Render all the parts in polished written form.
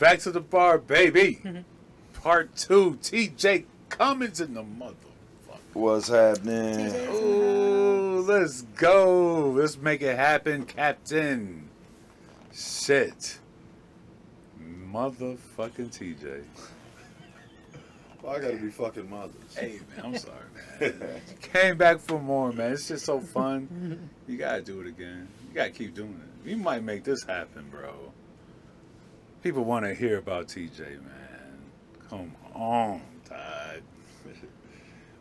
back to the bar, baby. Part 2. TJ Cummins in the motherfucker. What's happening? Ooh, let's go. Let's make it happen, Captain. Shit. Motherfucking TJ. Well, I gotta be fucking mothers. Hey, man, I'm sorry, man. Came back for more, man. It's just so fun. You gotta do it again. You gotta keep doing it. We might make this happen, bro. People want to hear about TJ, man. Come on, Todd.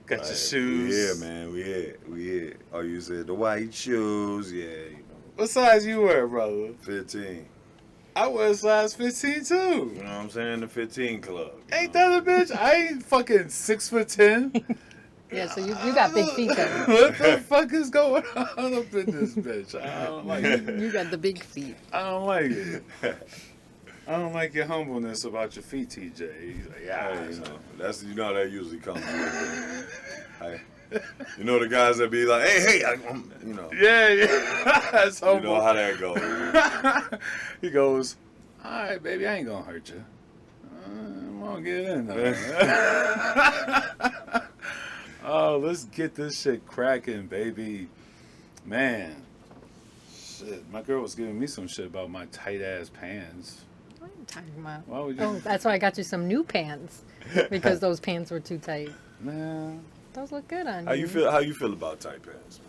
Got your shoes. Yeah, man. We here. Oh, you said the white shoes. Yeah, you know. What size you wear, brother? 15. I wear size 15 too. You know what I'm saying? The 15 club. Ain't that a bitch? I ain't fucking 6'10". Yeah, so you got big feet though. What the fuck is going on up in this bitch? I don't like it. You got the big feet. I don't like it. I don't like your humbleness about your feet, TJ. He's like, yeah, Hey, that's that usually comes. Hey, you know the guys that be like, hey, you know. Yeah. That's you know how that goes. He goes, all right, baby, I ain't gonna hurt you. I'm gonna get in there. Oh, let's get this shit cracking, baby. Man, shit. My girl was giving me some shit about my tight ass pants. What are you talking about? Why would you? Oh, that's why I got you some new pants because those pants were too tight. Man, those look good on you. How you feel about tight pants, man?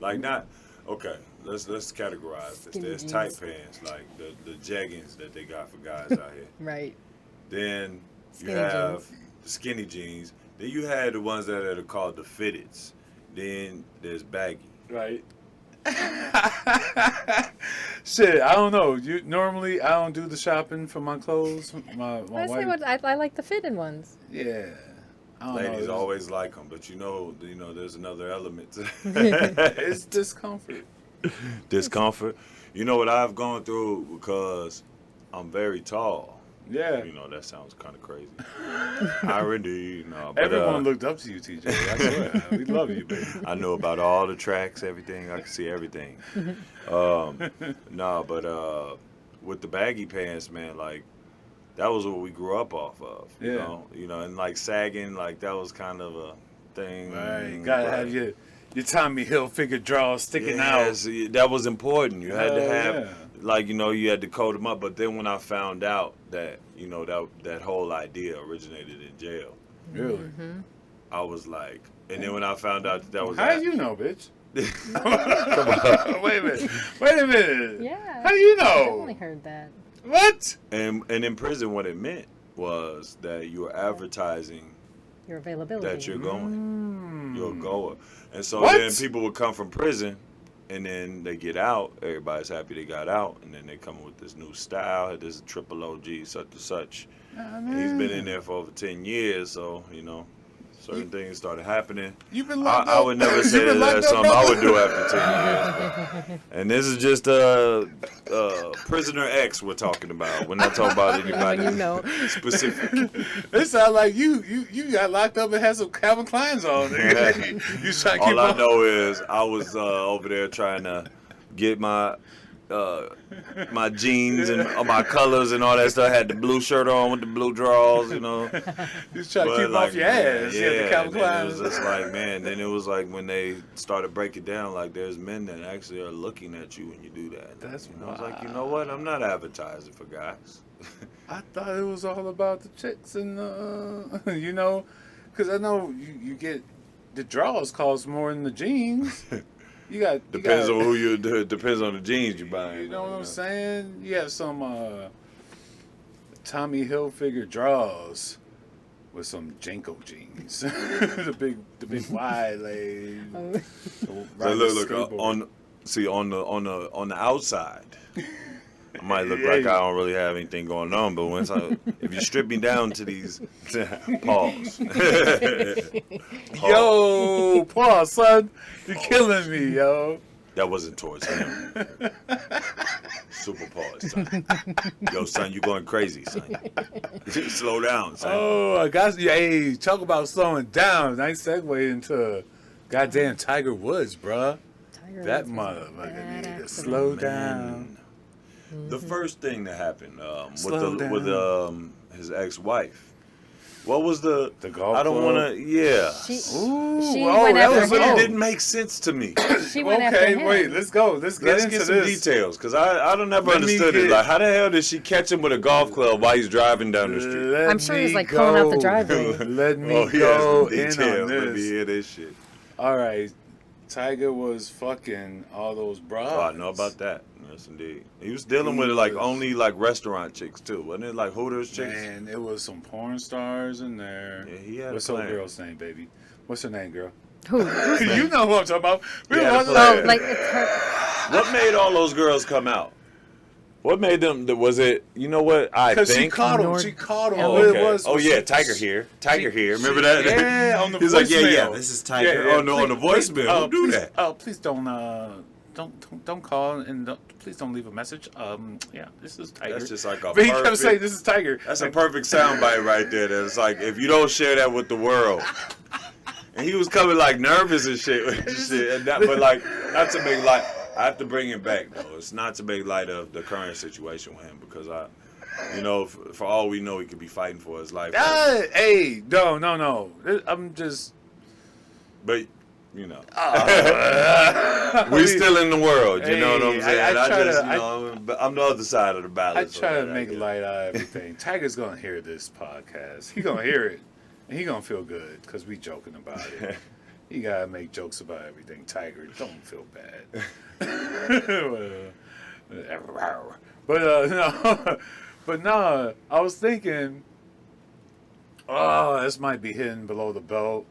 Like not okay. Let's categorize this. Skinny There's jeans. tight pants, like the jeggings that they got for guys out here. Right. Then Skinny you have jeans. the skinny jeans. Then you had the ones that are called the fitteds. Then there's baggy. right. Shit, I don't know. Normally I don't do the shopping for my clothes. My I say wife. what I like the fitted ones. Yeah. I don't Ladies know. always like them, but you know, there's another element to It's discomfort. discomfort. You know what I've gone through because I'm very tall. Yeah. You know, that sounds kind of crazy. Irony, no. But, Everyone looked up to you, TJ. I swear. We love you, baby. I know about all the tracks, everything. I can see everything. No, but with the baggy pants, man, like that was what we grew up off of. You know, and like sagging, like that was kind of a thing. Right. You gotta have your Tommy Hilfiger drawers sticking out. See, that was important. You had to have. Yeah. Like, you know, you had to code them up. But then when I found out that, you know, that whole idea originated in jail, Really? Mm-hmm. I was like, and then when I found out that was... How do you know, bitch? Come on. Wait a minute. Yeah. How do you I know? definitely heard that. What? And in prison, what it meant was that you were advertising Your availability. that you're going. You're a goer. And so What? then people would come from prison, and then they get out. Everybody's happy they got out. And then they come with this new style. This is triple OG, such and such. And he's been in there for over 10 years, so, you know, certain things started happening. You've been locked I up. would never say You've been that that's locked up, something I would brother. do after 10 years. And this is just prisoner X we're talking about. We're not talking about anybody When you know. specific. It sounds like you got locked up and had some Calvin Kleins on. Nigga. You trying to keep All I on. know is I was over there trying to get my my jeans and my colors and all that stuff. I had the blue shirt on with the blue drawers, you know. You was trying to But, keep like, off your ass. Yeah, You had the Calvin and then it was Kleins. just like, man, then it was like when they started breaking down, like there's men that actually are looking at you when you do that. That's I was like, you know what? I'm not advertising for guys. I thought it was all about the chicks and you know, because I know you get the drawers cost more than the jeans. You got Depends on who you. Depends on the jeans you buy. You know what I'm saying? You have some Tommy Hilfiger drawers with some Janko jeans, the big wide leg. So look on the outside. I might look like I don't really have anything going on, but if you strip me down to these pause. Yo, pause, son, you're killing me, yo. That wasn't towards him. Super pause, son. Yo, son, you going crazy, son. Slow down, son. Oh, I got you. Hey, talk about slowing down. Nice segue into goddamn Tiger Woods, bruh. Tiger That Woods was a motherfucker bad need to accident. slow down. The first thing that happened Slow with his ex-wife. What was the golf I don't club? want to. Yeah. She Ooh, went That after was what him. it didn't make sense to me. She went after Okay, him. wait, let's go. Let's get Let's into get some this. details, because I don't never Let me understood it. get- Like, how the hell did she catch him with a golf club while he's driving down the street? Let I'm sure he was, me like, pulling out the go. driveway. Let me Oh, he has go some in details. on Let me this. hear this shit. All right, Tiger was fucking all those brides. Oh, I know about that. Yes, indeed. He was dealing He with like was- only like restaurant chicks too, wasn't it? Like Hooters chicks. Man, it was some porn stars in there. Yeah, he had What's a old plan. girl's name, baby? What's her name, girl? Who? You know who I'm talking about. We He had were a watching- plan. Oh, like it's her. What made all those girls come out? What made them? Was it? You know what? I Because she think. caught him. Nord- She caught him. Oh, What okay. it was Oh yeah, she- Tiger here. Tiger she- here. Remember she- that? Yeah, on the He's like, yeah, voicemail. this is Tiger. Oh no, on the voicemail. Don't do please, that. please don't call and please don't leave a message. Yeah, this is Tiger. That's just like a But he kept perfect- saying, "This is Tiger." That's a perfect soundbite right there. That's like, if you don't share that with the world. And he was coming like nervous and shit. But like, not to make light. I have to bring it back though. It's not to make light of the current situation with him, because for all we know, he could be fighting for his life. Hey, no. I'm just. But we still in the world. You know what I'm Hey, saying? I try to- I'm the other side of the I balance. try on to that, I make guess. light out of everything. Tiger's gonna hear this podcast. He gonna hear it, and he gonna feel good because we joking about it. You gotta make jokes about everything. Tiger, don't feel bad. But no, but no. I was thinking, oh, this might be hidden below the belt.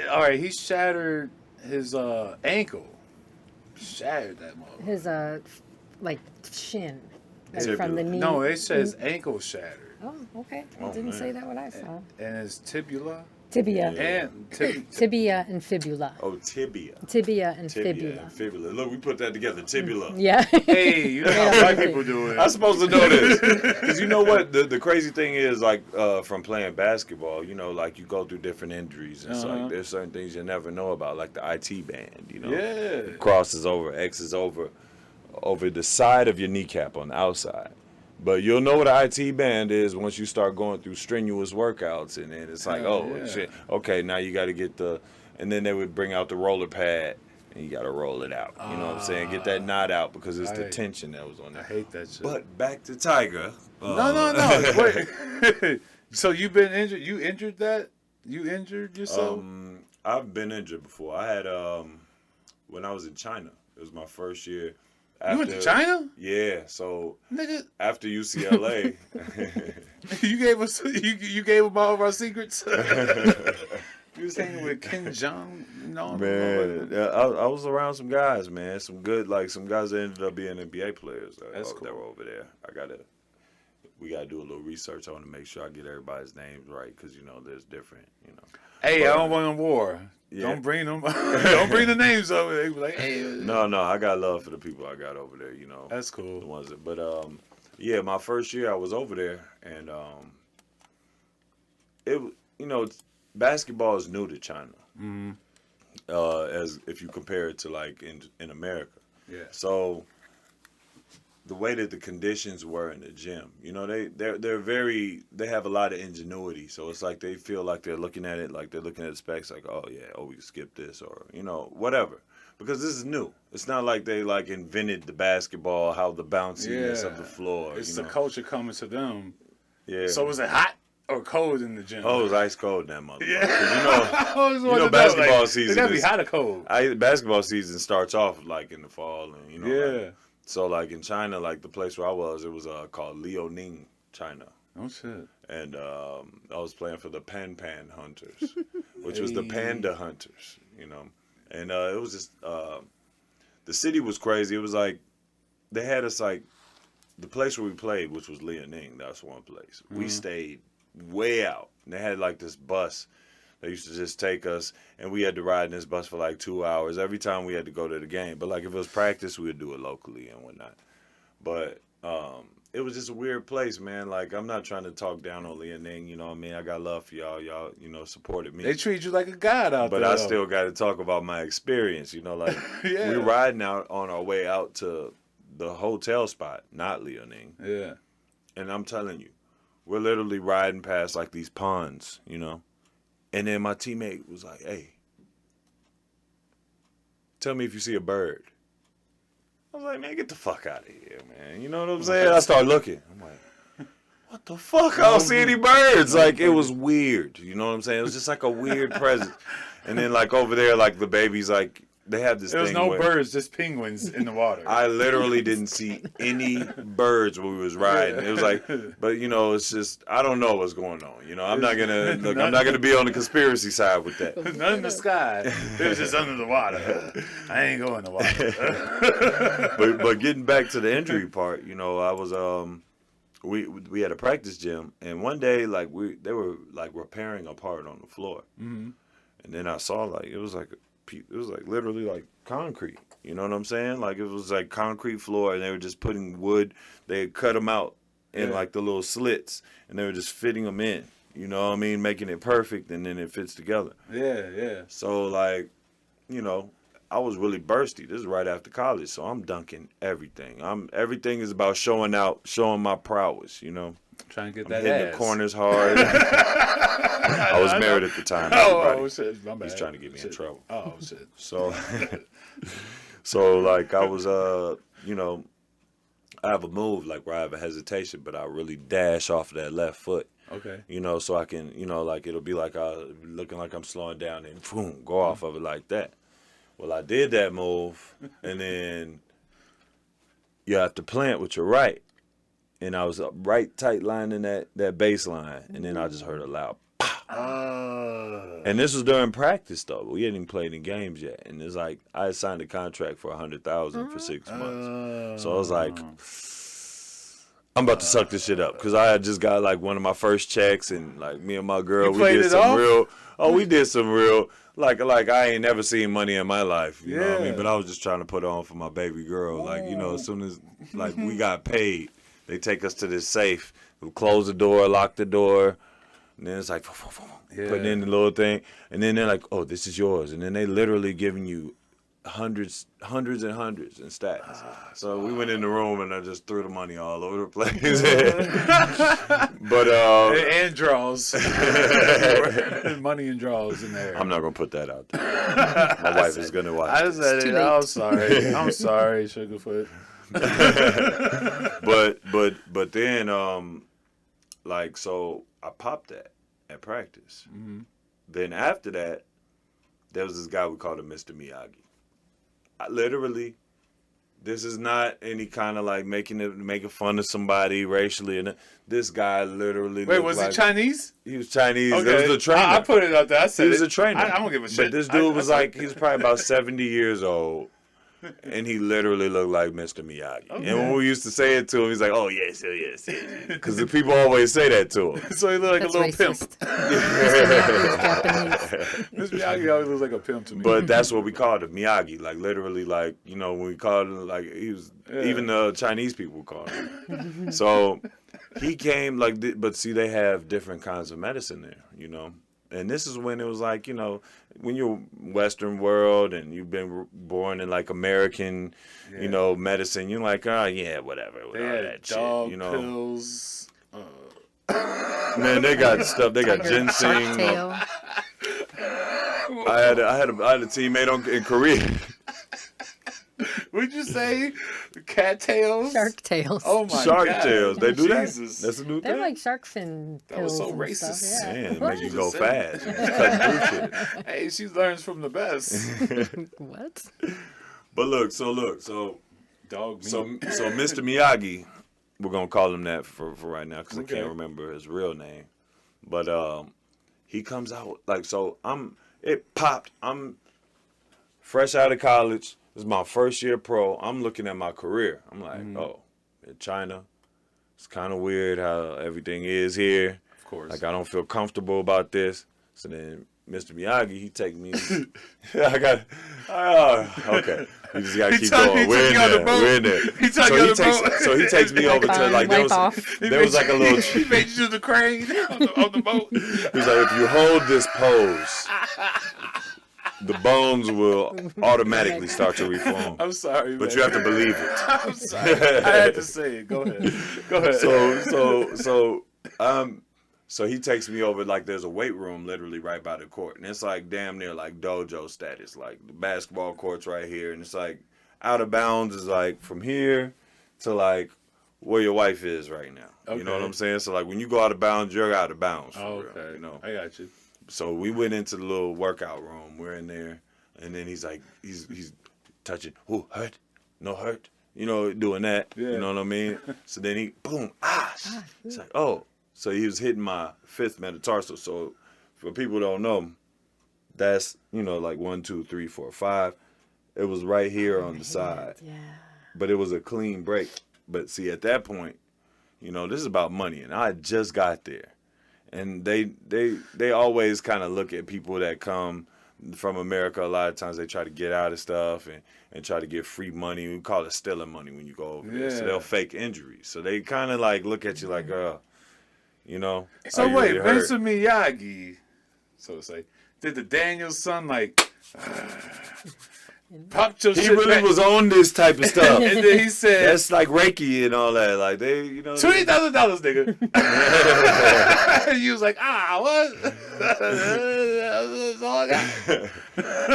All right, he shattered his ankle. Shattered that motherfucker. His like shin, like Tibia. from the knee. No, it says ankle shattered. Oh, okay. Oh, It didn't man. say that what I saw. And his tibula Tibia, and tibia and fibula. Oh, tibia. Tibia and Tibia fibula. and fibula. Look, we put that together. Tibula. Yeah. Hey, you know how white people do it. I'm supposed to know this. Because you know what? The crazy thing is, like, from playing basketball, like, you go through different injuries. And it's Uh-huh. like, there's certain things you never know about, like the IT band, Yeah. Crosses over, X is over the side of your kneecap on the outside. But you'll know what an IT band is once you start going through strenuous workouts. And then it's like, Yeah. shit. Okay, now you got to get and then they would bring out the roller pad. And you got to roll it out. You know what I'm saying? Get that knot out because it's the tension that was on I there. hate that shit. But back to Tiger. No. Wait. So you've been injured? You injured that? You injured yourself? I've been injured before. I had when I was in China. It was my first year. You went to China? Yeah. So Nigga, after UCLA, you gave us you gave them all of our secrets. You was hanging with Kim Jong. No, man, I was around some guys, man. Some guys that ended up being NBA players. That's That cool. were over there. We gotta do a little research. I want to make sure I get everybody's names right because there's different. Hey, I don't want no war. Yeah. Don't bring them. Don't bring the names over. They be like, hey. No, I got love for the people I got over there. That's The cool. ones that, but yeah, my first year I was over there, and basketball is new to China. Mm-hmm. As if you compare it to like in America. Yeah. So the way that the conditions were in the gym, they have a lot of ingenuity. So it's like they feel like they're looking at it, like they're looking at the specs, like, oh yeah, we can skip this, or whatever. Because this is new. It's not like they like invented the basketball, how the bounciness of the floor. It's the culture coming to them. Yeah. So was it hot or cold in the gym? Oh, it was ice cold in that motherfucker. Yeah. 'Cause I always wanted to know, basketball like, season It gotta be is- hot or cold. basketball season starts off like in the fall, and Yeah. so like in China, like the place where I was, it was called Liaoning, China, Oh shit. and I was playing for the Pan Hunters, which was the Hey. Panda Hunters, and it was just the city was crazy. It was like they had us like the place where we played, which was Liaoning. That's one place. We stayed way out, and they had like this bus. They used to just take us, and we had to ride in this bus for like 2 hours every time we had to go to the game. But like if it was practice, we would do it locally and whatnot. But it was just a weird place, man. Like I'm not trying to talk down on Liaoning, you know what I mean? I got love for y'all. Y'all, supported me. They treat you like a god out But there. I though. still got to talk about my experience, like Yeah. we're riding out on our way out to the hotel spot, not Leoning. Yeah. And I'm telling you, we're literally riding past like these ponds, you know. And then my teammate was like, "Hey, tell me if you see a bird." I was like, "Man, get the fuck out of here, man." You know what I'm saying? I started looking. I'm like, what the fuck? I don't see any birds. Like, it was weird. You know what I'm saying? It was just like a weird presence. And then like over there, like the babies, like they have this There was thing no where birds, just penguins in the water. I literally didn't see any birds when we was riding. It was like, but you know, it's just I don't know what's going on. You know, I'm not gonna look. I'm not gonna be on the conspiracy side with that. None in the sky. It was just under the water. I ain't going to water. But getting back to the injury part, you know, I was we had a practice gym, and one day like they were like repairing a part on the floor, and then I saw like it was like literally like concrete. You know what I'm saying? Like it was like concrete floor, and they were just putting wood. They had cut them out in like the little slits, and they were just fitting them in. You know what I mean? Making it perfect, and then it fits together. Yeah, yeah. So like, you know, I was really bursty. This is right after college, so I'm dunking everything. Everything is about showing my prowess. You know, Trying to get I'm that hitting ass. the corners hard. I was married at the time. Oh shit, my bad. He's trying to get me in trouble. Oh shit. So, so like I was, you know, I have a move like where I have a hesitation, but I really dash off of that left foot. Okay. You know, so I can, you know, like it'll be like looking like I'm slowing down and boom, go off of it like that. Well, I did that move, and then you have to plant with your right, and I was right tight lining that baseline, and then I just heard a loud and this was during practice though. We hadn't even played in games yet, and it's like I had signed a contract for $100,000 for 6 months. So I was like, I'm about to suck this shit up because I had just got like one of my first checks, and like me and my girl, we did some real. Oh, we did some real. Like I ain't never seen money in my life. You know what I mean? But I was just trying to put on for my baby girl. Like, you know, as soon as like we got paid, they take us to this safe. We close the door, lock the door. And then it's like, putting in the little thing. And then they're like, oh, this is yours. And then they literally giving you hundreds and hundreds in stacks. So we went in the room and I just threw the money all over the place. But and draws. Money and draws in there. I'm not gonna put that out there. My wife is gonna watch. I said it. I'm sorry. I'm sorry, Sugarfoot. but then like so I popped that at practice. Then after that, there was this guy we called him Mr. Miyagi. Literally, this is not any kind of like making fun of somebody racially. And this guy literally. Wait, was he Chinese? He was Chinese. Okay. There was a trainer. I put it out there. I said he was a trainer. I don't give a shit. But this dude was like, he was probably about 70 years old. And he literally looked like Mr. Miyagi. Okay. And when we used to say it to him, he's like, oh, yes. Because the people always say that to him. So he looked like a little racist. pimp. Japanese. Mr. Miyagi always looks like a pimp to me. But that's what we called him, Miyagi. Like, literally, like, you know, when we called him, like, he was, even the Chinese people called him. So he came, like, but see, they have different kinds of medicine there, you know. And this is when it was like, you know, when you're Western world and you've been born in like American, you know, medicine, you're like, oh yeah, whatever, with all that shit, you know. Pills. Man, they got stuff. They got ginseng. I had a teammate in Korea. What'd you say? Cat tails? Shark tails. Oh my Shark God. tails. They do Jesus. that? That's a new They're thing? like shark fin That was pills so and racist. Stuff. Yeah. Man, it make you go Just fast. Just cut through shit. Hey, she learns from the best. What? But look, so Dog meat. So Mr. Miyagi, we're gonna call him that for right now because I can't remember his real name. But he comes out like so. It popped. I'm fresh out of college. This is my first year pro. I'm looking at my career. I'm like, oh, in China, it's kind of weird how everything is here. Of course. Like I don't feel comfortable about this. So then Mr. Miyagi, he take me. Okay. We just gotta keep going. We're in there. So he takes me over to like there was like a little. He made you do the crane on the boat. He's like, if you hold this pose, the bones will automatically start to reform. I'm sorry, But man. you have to believe it. I'm sorry. I had to say it. Go ahead. Go ahead. So he takes me over, like there's a weight room literally right by the court. And it's like damn near like dojo status. Like the basketball court's right here. And it's like out of bounds is like from here to like where your wife is right now. Okay. You know what I'm saying? So like when you go out of bounds, you're out of bounds for okay. real. You know? I got you. So we went into the little workout room. We're in there. And then he's like, he's touching, who hurt? No hurt? You know, doing that. Yeah. You know what I mean? So then he, boom, it's like, oh. So he was hitting my fifth metatarsal. So for people who don't know, that's, you know, like 1, 2, 3, 4, 5. It was right here on the side. Yeah. But it was a clean break. But see, at that point, you know, this is about money. And I just got there. And they always kind of look at people that come from America. A lot of times they try to get out of stuff and try to get free money. We call it stealing money when you go over there. So they'll fake injuries. So they kind of like look at you like, you know. So you wait, really hurt? Vincent Miyagi, so to say, did the Daniels son like popped your He shit really back? was on this type of stuff. And then he said, That's like Reiki and all that. Like they, you know. $20,000, nigga. You was like, what? That's all I got.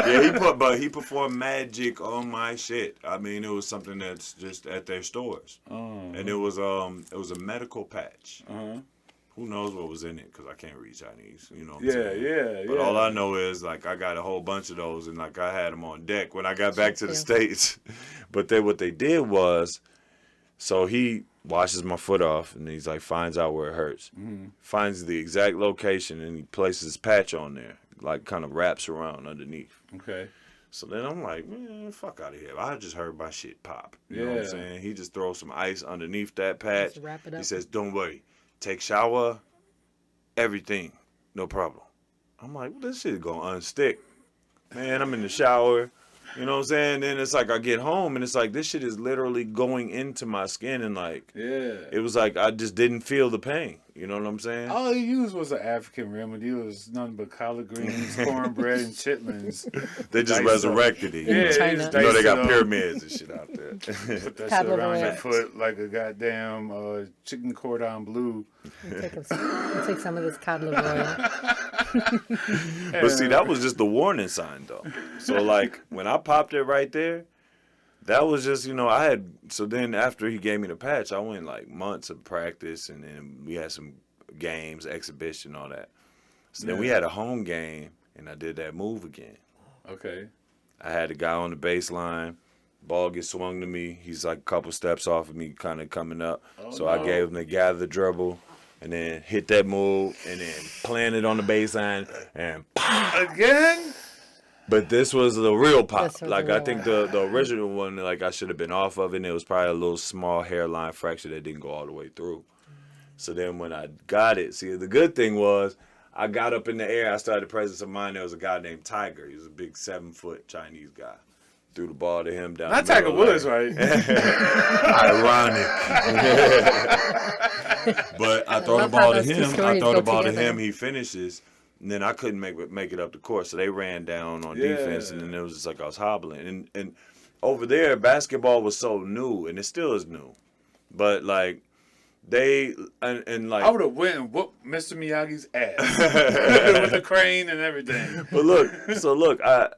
Yeah, he performed magic on my shit. I mean, it was something that's just at their stores, and it was a medical patch. Who knows what was in it? Because I can't read Chinese. You know what I'm saying? Yeah. But all I know is, like, I got a whole bunch of those, and, like, I had them on deck when I got back to the States. But then what they did was, so he washes my foot off, and he's like, finds out where it hurts. Finds the exact location, and he places his patch on there, like, kind of wraps around underneath. Okay. So then I'm like, man, fuck out of here. I just heard my shit pop. You know what I'm Yeah. saying? He just throws some ice underneath that patch. Just wrap it up. He says, don't worry. Take shower, everything, no problem. I'm like, well, this shit is going to unstick. Man, I'm in the shower, you know what I'm saying? Then it's like I get home, and it's like this shit is literally going into my skin, and like, it was like I just didn't feel the pain. You know what I'm saying? All he used was an African remedy. It was nothing but collard greens, cornbread, and chitlins. They just Diced resurrected it. Yeah, China. You know they got diced it up, pyramids and shit out there. Put that Pablo shit around your Royale. foot like a goddamn chicken cordon bleu. Take some of this cod liver oil. But see, that was just the warning sign, though. So, like, when I popped it right there, that was just, you know, so then after he gave me the patch, I went, like, months of practice, and then we had some games, exhibition, all that. So then we had a home game, and I did that move again. Okay. I had a guy on the baseline. Ball gets swung to me. He's, like, a couple steps off of me, kind of coming up. I gave him the gather dribble. And then hit that move, and then planted on the baseline, and pop. Again? But this was the real pop. This was Like, the I real think the original one, like, I should have been off of it, and it was probably a little small hairline fracture that didn't go all the way through. So then when I got it, see, the good thing was, I got up in the air, I started the presence of mind. There was a guy named Tiger. He was a big 7-foot Chinese guy. Threw the ball to him down Not the Tiger middle Woods, lane. right? Ironic. But I throw the love ball how to those two him. I stories throw go the ball to together. him. He finishes. And then I couldn't make it up the court. So they ran down on defense. And then it was just like I was hobbling. And over there, basketball was so new. And it still is new. But, like, and like I would have went and whooped Mr. Miyagi's ass with the crane and everything. But look,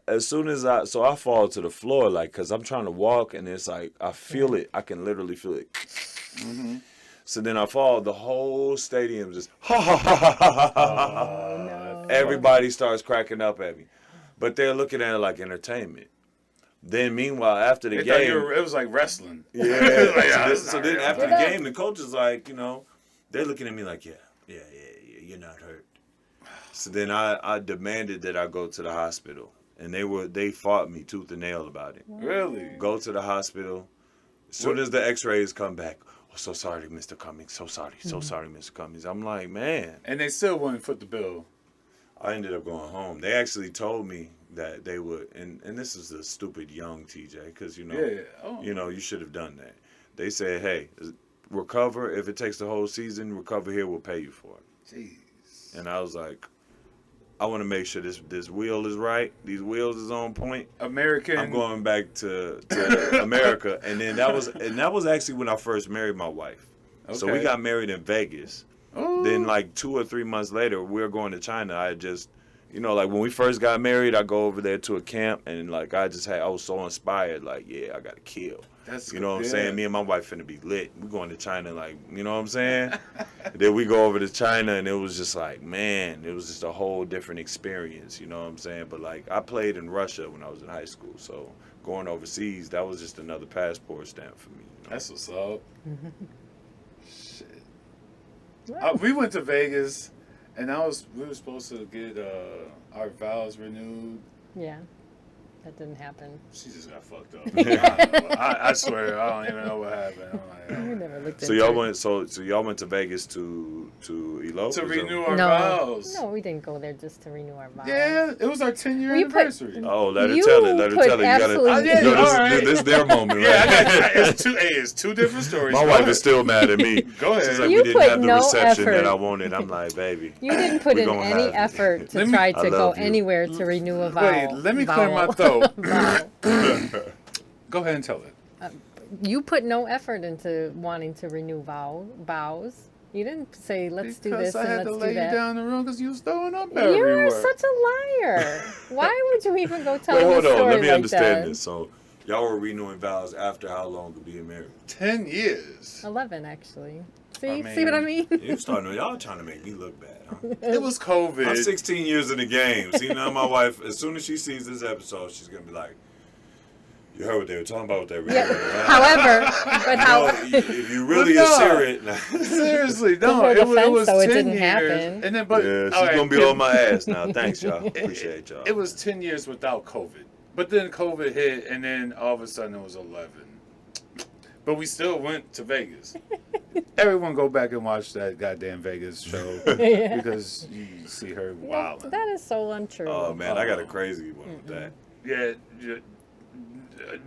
as soon as I fall to the floor, like, cause I'm trying to walk, and it's like I feel it. I can literally feel it. So then I fall. The whole stadium just ha ha ha ha ha ha. No. Everybody starts cracking up at me, but they're looking at it like entertainment. Then meanwhile, after the They thought game, it was like wrestling. yeah. Like, so then after the game, the coach is like, you know, they're looking at me like, yeah, you're not hurt. So then I demanded that I go to the hospital, and they fought me tooth and nail about it. Really? Go to the hospital. As soon as the X-rays come back, oh, so sorry, Mr. Cummings. So sorry, Mr. Cummings. I'm like, man. And they still wouldn't foot the bill. I ended up going home. They actually told me that they would, and this is a stupid young TJ, because you know you should have done that. They said, hey, recover. If it takes the whole season, recover here. We'll pay you for it. Jeez. And I was like, I want to make sure this wheel is right. These wheels is on point. American. I'm going back to America, and that was actually when I first married my wife. Okay. So we got married in Vegas. Ooh. Then like 2 or 3 months later, we were going to China. I just, like when we first got married, I go over there to a camp, and like I was so inspired. Like, yeah, I got to kill. That's You know what I'm yeah. saying? Me and my wife finna be lit. We going to China, like, you know what I'm saying? Then we go over to China, and it was just like, man, it was just a whole different experience, you know what I'm saying? But, like, I played in Russia when I was in high school, so going overseas, that was just another passport stamp for me. You know? That's what's up. Shit. We went to Vegas, and we were supposed to get our vows renewed. Yeah. That didn't happen. She just got fucked up. I don't know. I swear, I don't even know what happened. I'm We like, never looked So into y'all it. went. So y'all went to Vegas to elope. to Is that- renew our No. vows. No, we didn't go there just to renew our vows. Yeah, it was our 10-year We put- anniversary. Oh, let her You tell it. Let her put tell it. You gotta. absolutely- Yeah, No, all right. this is their moment, Yeah, right? it's two different stories. My Go wife ahead. is still mad at me. Go ahead. She's like, You we didn't put have the no reception that effort. I wanted. I'm like, baby. You didn't put We in gonna any have it. effort to Let me- try I to go love you. anywhere to renew a vow. Wait, let me clear my throat. Vowel. Go ahead and tell it. You put no effort into wanting to renew vows. You didn't say, let's do Because this I and had let's to do lay you that. down in the room because you was throwing up everywhere. You're such a liar. Why would you even go tell Wait, a hold story on. Let me like understand that? this. So, y'all were renewing vows after how long of being married? 10 years. 11, actually. See, I see what I mean? You starting? Y'all trying to make me look bad, huh? It was COVID. I'm 16 years in the game. See, now my wife, as soon as she sees this episode, she's gonna be like, "You heard what they were talking about with that Yeah. renewing." However, but how? If you really But are no. serious, Seriously, To no, her it defense, was though, it 10 didn't years. happen. And then, but yeah, she's all right, gonna be on my ass now. Thanks, y'all. Appreciate y'all. It was 10 years without COVID. But then COVID hit, and then all of a sudden it was 11. But we still went to Vegas. Everyone go back and watch that goddamn Vegas show Yeah. because you see her No, wilding. that is so untrue. Oh man, I got a crazy one with that. Yeah,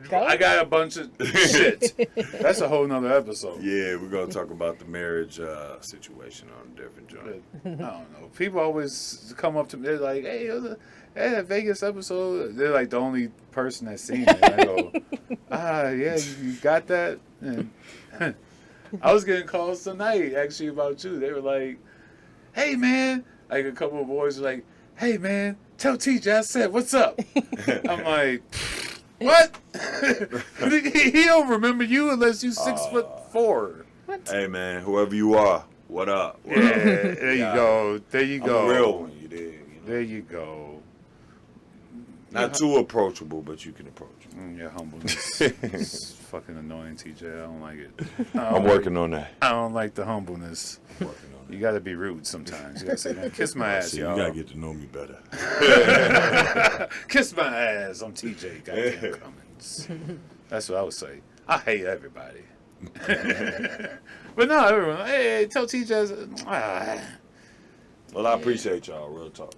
Go. I got a bunch of shit. That's a whole nother episode. Yeah, we're gonna talk about the marriage situation on a different But, joint. I don't know. People always come up to me. They're like, "Hey, that Vegas episode." They're like the only person that's seen it. I go, yeah, you got that. And I was getting calls tonight actually about you. They were like, "Hey, man," like a couple of boys were like, "Hey, man, tell TJ I said what's up." I'm like, "What?" He don't remember you unless you 6'4". Hey man, whoever you are, what up? What Yeah, up? there you Yeah. go. There you I'm go. a real one, you dig? You know? There you go. Not too approachable, but you can approach. Your humbleness. It's fucking annoying, TJ. I don't like it. I'm working on that. I don't like the humbleness. I'm working on You gotta be rude sometimes. You gotta say, "Man, kiss my that. ass, See, y'all." you gotta get to know me better. Kiss my ass. I'm TJ. Goddamn Cummins. That's what I would say. I hate everybody. But no, everyone. Hey, tell TJ. Well, I appreciate y'all. Real talk.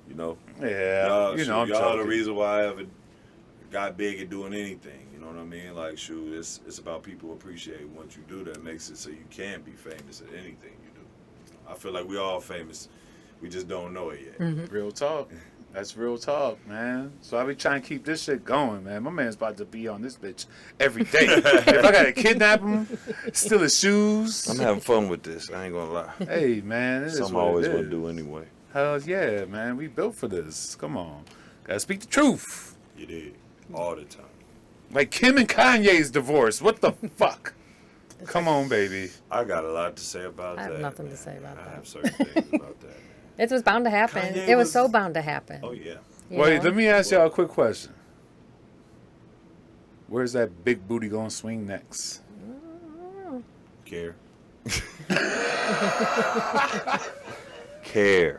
You know, Yeah, y'all, you know, I'm y'all the joking. reason why I ever got big at doing anything. You know what I mean? Like, shoot, it's about people appreciating what you do. That makes it so you can be famous at anything you do. I feel like we all famous. We just don't know it yet. Real talk. That's real talk, man. So I be trying to keep this shit going, man. My man's about to be on this bitch every day. If I gotta kidnap him, steal his shoes. I'm having fun with this. I ain't gonna lie. Hey, man, it is Something I what always it want to is. do anyway. Hell yeah, man. We built for this. Come on. Gotta speak the truth. You did. All the time. Like Kim and Kanye's divorce. What the fuck? Come on, baby. I got a lot to say about I that. have nothing to man. say about I that. have certain things about that, man. It was bound to happen. Kanye It was was- so bound to happen. Oh, yeah. you Wait, know? let me ask y'all a quick question. Where's that big booty gonna swing next? Care. Care.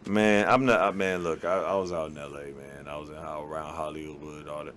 Man, I'm not, man, look, I was out in LA, man. I was around Hollywood, all that.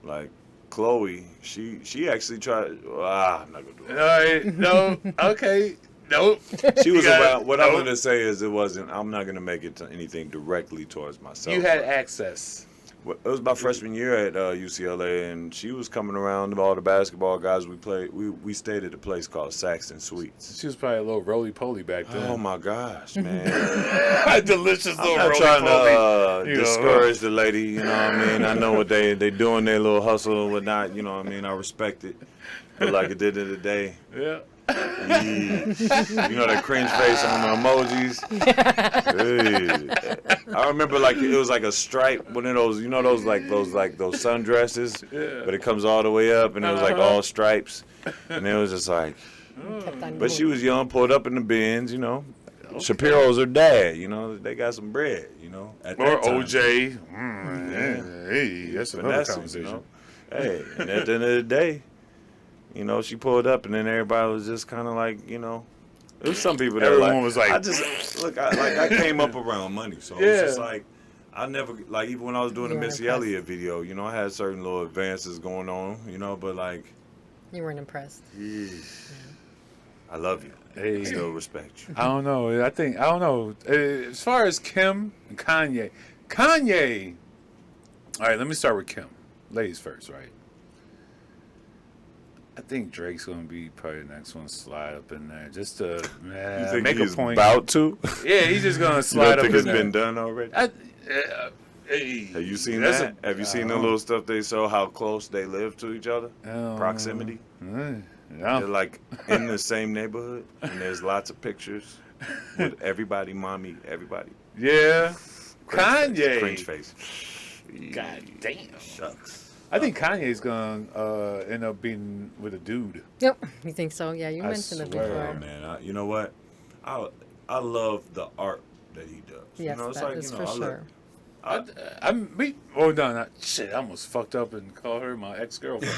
Like, Chloe, she actually tried, I'm not going to do it. All right, no, okay, nope. She was You got around, it. what I'm Nope. going to say is I'm not going to make it to anything directly towards myself. You had but access. It was my freshman year at UCLA, and she was coming around with all the basketball guys we played. We stayed at a place called Saxton Suites. She was probably a little roly-poly back then. Oh my gosh, man! Delicious I'm little not trying roly-poly. to discourage the lady, you know what I mean? I know what they doing their little hustle and whatnot, you know what I mean? I respect it. But like at the end of the day, Yeah. you know that cringe face on the emojis? Hey. I remember like it was like a stripe, one of those, you know those sundresses, Yeah. but it comes all the way up and it was like all stripes. And it was just like, Kept on but she going. was young, pulled up in the bins, you know. Shapiro's her dad, you know. They got some bread, you know. At Or that time. OJ. Yeah. Hey, that's another Finesse, conversation. you know? Hey, and at the end of the day, you know, she pulled up, and then everybody was just kind of like, you know, there was some people that Everyone was like, I just look, I came up around money, so Yeah. it's just like I never like even when I was doing You the weren't Missy impressed. Elliott video, you know, I had certain little advances going on, you know, but like, You weren't impressed. I love you, Hey. I still respect you. I don't know. I don't know. As far as Kim and Kanye. All right, let me start with Kim. Ladies first, right? I think Drake's going to be probably the next one to slide up in there. Just to You think make he's a point. about to? Yeah, he's just going to You slide don't up think in it's there. been done already? Hey, Have you seen that's that? Have you seen the little stuff they show how close they live to each other? Proximity. Yeah. They're like in the same neighborhood, and there's lots of pictures with everybody, mommy, everybody. Yeah. Cringe Kanye. face, cringe face. God damn. Shucks. I think Kanye's going to end up being with a dude. Yep. You think so? Yeah, you I mentioned it swear. before. Oh man, you know what? I love the art that he does. Yes, you know, it's that like is you know, for sure. Shit, I almost fucked up and called her my ex-girlfriend.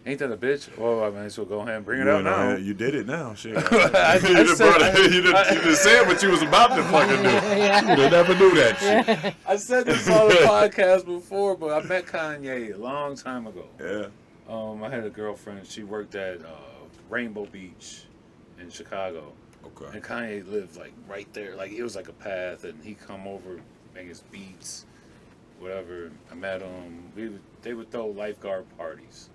Ain't that a bitch? Well, I might as well go ahead and bring it up now. You did it now. Shit. I you done said- brought it- you done said what you was about to fucking do. Yeah. You would have never do that shit. I said this on the podcast before, but I met Kanye a long time ago. Yeah. I had a girlfriend. She worked at Rainbow Beach in Chicago. Okay. And Kanye lived like right there. Like it was like a path, and he come over, make his beats, whatever. I met him. They would throw lifeguard parties.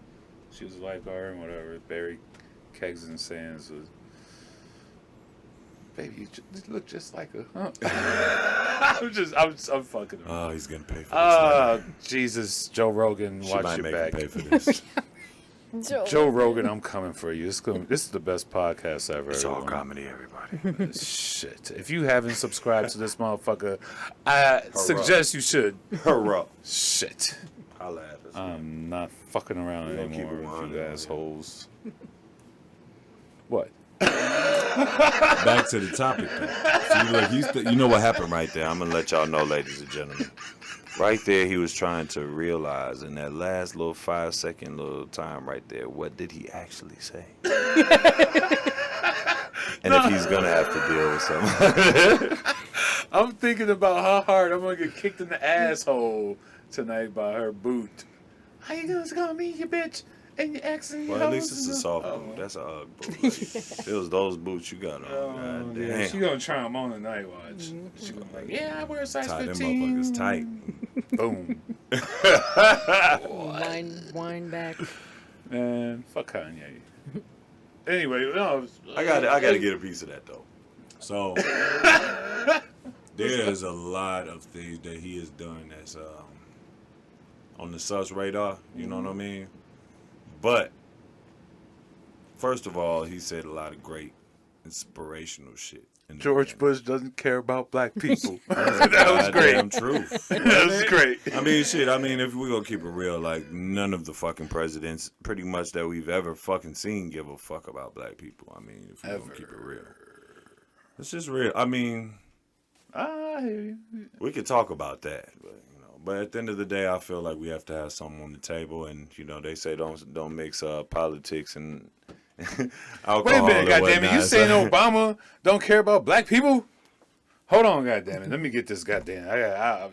She was a lifeguard and whatever. Barry Kegs and Sands was. Baby, you look just like her. Huh? I'm fucking her. Oh, he's gonna pay for this. Jesus, Joe Rogan, She watch might your make back. him pay for this. Joe Rogan, I'm coming for you. This is the best podcast ever. It's all everyone. comedy, everybody. Shit. If you haven't subscribed to this motherfucker, I suggest you should. Hurrah. Shit. Holla at us. I'm not fucking around We gonna keep anymore it with 100 you on assholes. What? Back to the topic, though. See, look, you know what happened right there. I'm gonna let y'all know, ladies and gentlemen. Right there, he was trying to realize in that last little 5-second little time right there, what did he actually say? And if he's gonna have to deal with something. I'm thinking about how hard I'm gonna get kicked in the asshole tonight by her boot. How you gonna meet your bitch and your ex and your Well, at least hoes it's a and soft the- boot. That's a Ugg boot. Like, it was those boots you got on. Oh, God yeah. damn. She gonna try them on tonight, watch. She gonna be like, yeah, I wear a size Tie them 15. motherfuckers tight. Boom. Wind back. Man, fuck Kanye. Anyway, no, I gotta get a piece of that though. So there's a lot of things that he has done that's on the sus radar. You know what I mean? But first of all, he said a lot of great inspirational shit. in the George beginning. Bush doesn't care about black people. That's That was great. goddamn truth. That was great. I mean, shit. I mean, if we're gonna keep it real, like none of the fucking presidents, pretty much that we've ever fucking seen, give a fuck about black people. I mean, if we're gonna keep it real, it's just real. I mean, I hear you. we could talk about that, but at the end of the day, I feel like we have to have something on the table, and they say don't mix politics and alcohol. Wait a minute, and goddammit. You whatnot. saying Obama don't care about black people? Hold on, goddammit. Let me get this goddamn.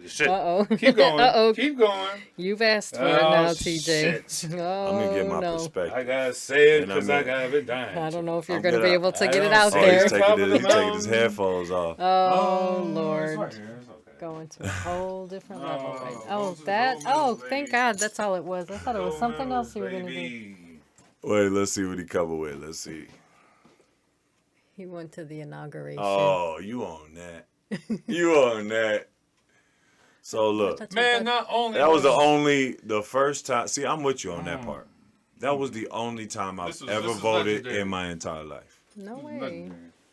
Shit. Uh-oh. Keep going. Uh-oh. Keep going. You've asked for it now, TJ. Shit. Oh, I'm gonna get my no. perspective. I gotta say it And I because mean- I gotta be dying. I don't know if you're I'm going to good. be able to I get it don't out say Oh, there. he's Top of the taking his mountain. headphones off. Oh, it's Lord. right here. It's okay. going to a whole different level right now. those are That. those, Oh, baby. thank God, that's all it was. I thought it was something else you were gonna do. Baby. Wait, let's see what he covered with. Let's see. He went to the inauguration. Oh, you on that? You on that? So look, Man, not only that was the first time. See, I'm with you on that part. That was the only time I've ever this is voted legendary. in my entire life. No way.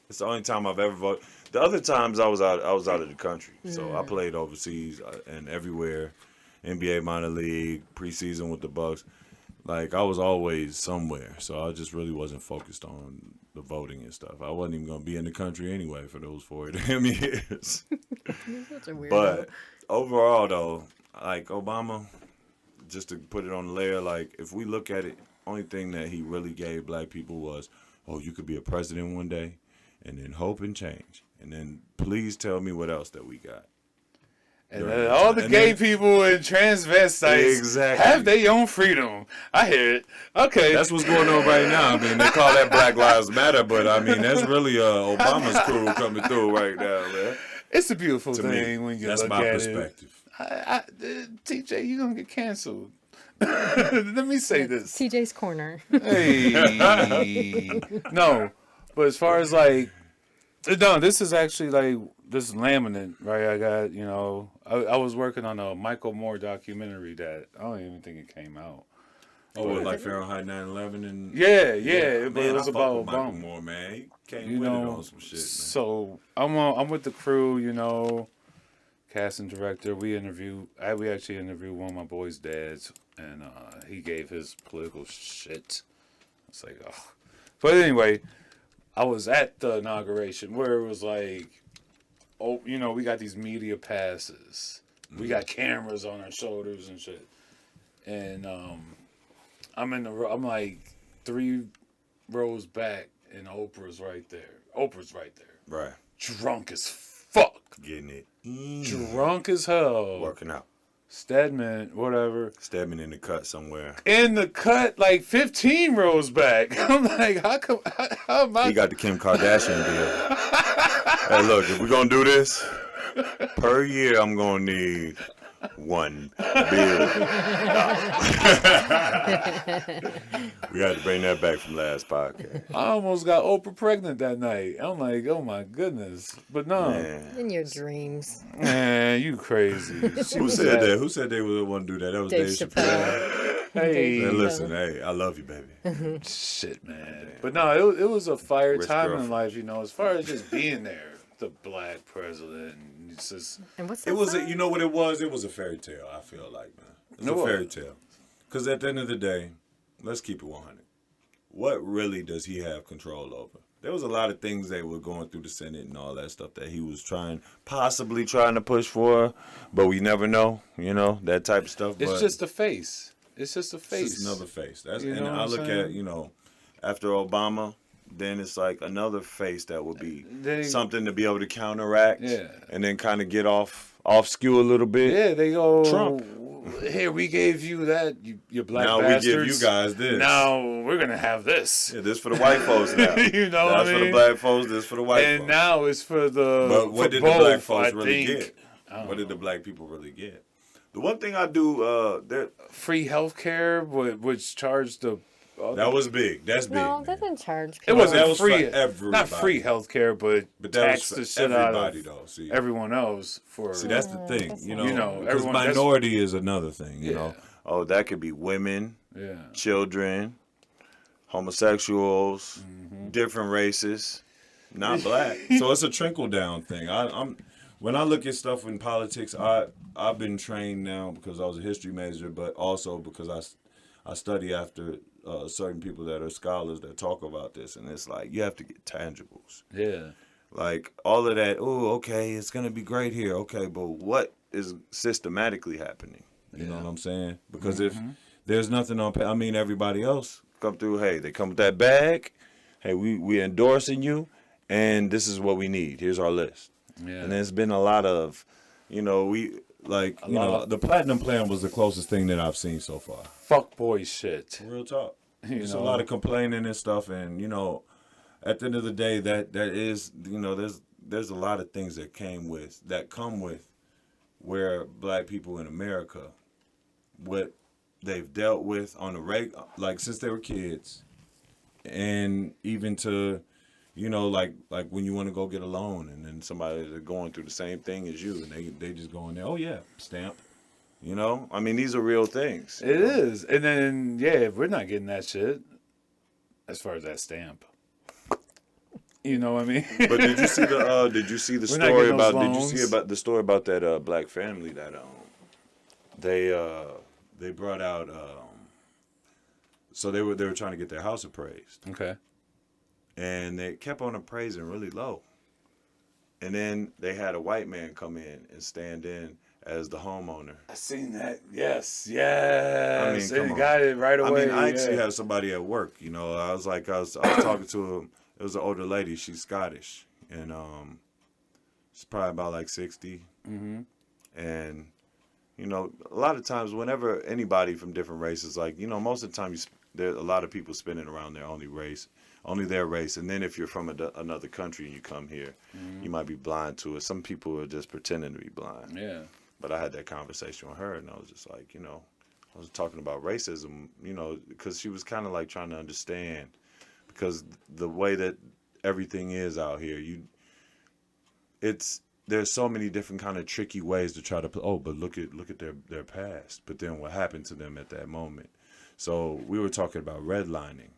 It's the only time I've ever voted. The other times I was out of the country, so I played overseas and everywhere, NBA minor league, preseason with the Bucks. Like I was always somewhere, so I just really wasn't focused on the voting and stuff. I wasn't even gonna be in the country anyway for those 4 damn years. You're such a weirdo. But overall, though, like Obama, just to put it on the layer, like if we look at it, only thing that he really gave black people was, oh, you could be a president one day, and then hope and change, and then please tell me what else that we got. And all the gay people and transvestites Exactly. have their own freedom. I hear it. Okay. That's what's going on right now. I mean, they call that Black Lives Matter, but I mean, that's really Obama's crew coming through right now, man. It's a beautiful To thing me, when you that's look my at perspective. it. TJ, you're going to get canceled. Let me say this. TJ's corner. Hey. No, but as far as like, no, this is actually like, this is laminate, right? I got, I was working on a Michael Moore documentary that I don't even think it came out. Oh, with like Fahrenheit 9/11 and Yeah, but man, it was I fuck about with Michael Obama. Moore, man. He came You with it know, on some shit, man. so I'm with the crew, cast and director. We actually interviewed one of my boys' dads, and he gave his political shit. It's like, oh. But anyway, I was at the inauguration where it was like, oh, we got these media passes. We got cameras on our shoulders and shit. And I'm like 3 rows back, and Oprah's right there. Right. Drunk as fuck. Getting it. Drunk as hell. Working out. Stedman, whatever. Stedman in the cut somewhere. In the cut, like 15 rows back. I'm like, how am I? He got the Kim Kardashian deal. Hey, look, if we're going to do this, per year I'm going to need $1 billion. We had to bring that back from last podcast. I almost got Oprah pregnant that night. I'm like, oh my goodness. But no. Man. In your dreams. Man, you crazy. Who said that? Who said they would want to do that? That was Dave Chappelle. Hey. Man, listen, hey, I love you, baby. Shit, man. But no, it was a fire Rich time girl. in life, as far as just being there, the black president. It's just, And what's It was, you know what it was? It was a fairy tale, I feel like, man. It's No, a what? fairy tale. Because at the end of the day, let's keep it 100. What really does he have control over? There was a lot of things they were going through the Senate and all that stuff that he was possibly trying to push for, but we never know, that type of stuff. it's but just a face. It's just a face. It's just another face. That's You and know I what I'm look saying? at, after Obama, then it's like another face that would be They- something to be able to counteract, Yeah. and then kind of get off skew a little bit. Yeah, they go, Trump. Here, we gave you that, you black Now bastards. we give you guys this. Now we're going to have this. Yeah, this for the white folks now. You know That's what I for the mean? black folks. This for the white And folks. now it's for the But what for did both, the black folks I really think. get? What did the black people really get? The one thing I do, Free health care, which charged the... that was big. That's big. No, man. they didn't charge It people. wasn't that was free. for everybody. Not free health care, but But that tax was the for shit out everybody, of though. See, everyone else for... See, that's the thing. that's You not- know, because everyone... that's- minority is another thing. You Yeah. know, oh, that could be women, Yeah. children, homosexuals, different races, not black. So it's a trickle down thing. I'm when I look at stuff in politics, I've been trained now because I was a history major, but also because I study after certain people that are scholars that talk about this, and it's like you have to get tangibles. Yeah. Like all of that. Oh, okay, it's gonna be great here. Okay, but what is systematically happening? You know what I'm saying? Because if there's nothing on, I mean, everybody else come through. Hey, they come with that bag. Hey, we endorsing you, and this is what we need. Here's our list. Yeah. And there's been a lot of, the platinum plan was the closest thing that I've seen so far. Fuck boy shit. Real talk. You There's know? a lot of complaining and stuff, and at the end of the day, that is, there's a lot of things that come with where black people in America, what they've dealt with on the like since they were kids, and even to, like when you want to go get a loan, and then somebody that's going through the same thing as you, and they just go in there, oh yeah, stamp. I mean, these are real things. It is. And then, yeah, we're not getting that shit as far as that stamp. You know what I mean? But did you see the We're not story getting about? those Did you loans. see about the story about that black family that they brought out so they were trying to get their house appraised, Okay. and they kept on appraising really low, and then they had a white man come in and stand in as the homeowner. I seen that. Yes. Yes. I mean, come and on. got it right away. I actually yeah. had somebody at work. I was talking to him. It was an older lady. She's Scottish, and she's probably about like 60. Mm-hmm. And a lot of times, whenever anybody from different races, like most of the time, there's a lot of people spinning around their only their race. And then if you're from another country and you come here, you might be blind to it. Some people are just pretending to be blind. Yeah. But I had that conversation with her, and I was just like, I was talking about racism, because she was kind of like trying to understand, because the way that everything is out here, there's so many different kind of tricky ways to try to put. Oh, but look at their past. But then what happened to them at that moment? So we were talking about redlining,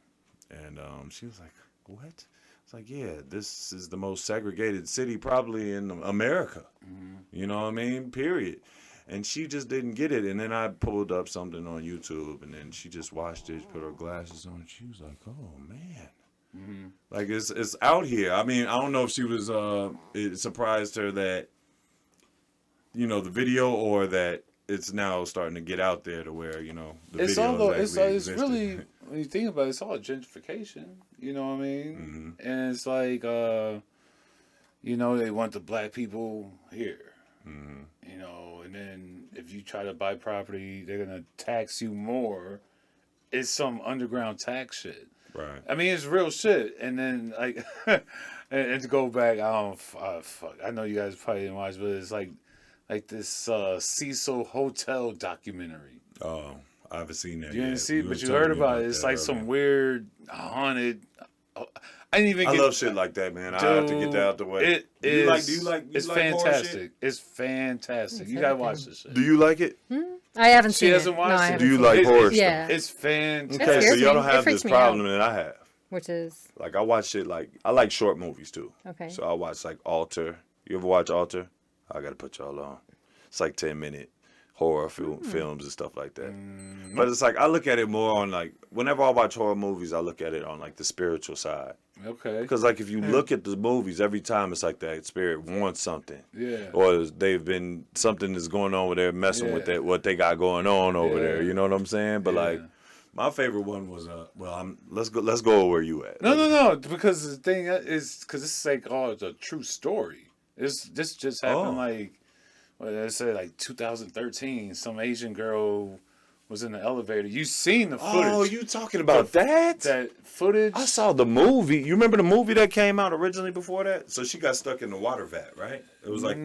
and she was like, "What?" It's like, yeah, this is the most segregated city probably in America. Mm-hmm. You know what I mean? Period. And she just didn't get it. And then I pulled up something on YouTube, and then she just watched it, put her glasses on, and she was like, "Oh man." Mm-hmm. Like it's out here. I mean, I don't know if she was it surprised her that the video, or that it's now starting to get out there to where the It's video all is it's actually really, when you think about it, it's all gentrification. You know what I mean? Mm-hmm. And it's like they want the black people here. Mm-hmm. And then if you try to buy property, they're gonna tax you more. It's some underground tax shit. Right. I mean, it's real shit. And then like, and to go back, fuck. I know you guys probably didn't watch, but it's like this Cecil Hotel documentary. Oh, I haven't seen that. You yet. didn't see it, were but you telling heard me about it. It's that like earlier. some weird haunted. I didn't even. I get, love shit like that, man. I have to get that out the way. It is. Do you like it's horror fantastic. shit? It's fantastic. It's You gotta everything. watch this shit. Do you like it? I haven't She seen hasn't it. watched No, I it. haven't Do you seen like it. horror Yeah. It's fantastic. Okay, so scares y'all me. don't It have freaks this me problem out. that I have. Which is Like, I watch shit I like short movies too. okay. So I watch like Alter. You ever watch Alter? I gotta put y'all on. It's like 10-minute horror films and stuff like that. But it's like I look at it more on like whenever I watch horror movies, I look at it on like the spiritual side. Okay. Because like if you look at the movies, every time it's like that spirit wants something. Yeah. Or something is going on with there messing with Yeah. what they got going on over Yeah. there. You know what I'm saying? But like Yeah. my favorite one was let's go where you at. No. Because the thing is, because this is like it's a true story. This just happened let's say like 2013. Some Asian girl was in the elevator. You seen the footage? Oh, you talking about that? That footage? I saw the movie. You remember the movie that came out originally before that? So she got stuck in the water vat, right? It was like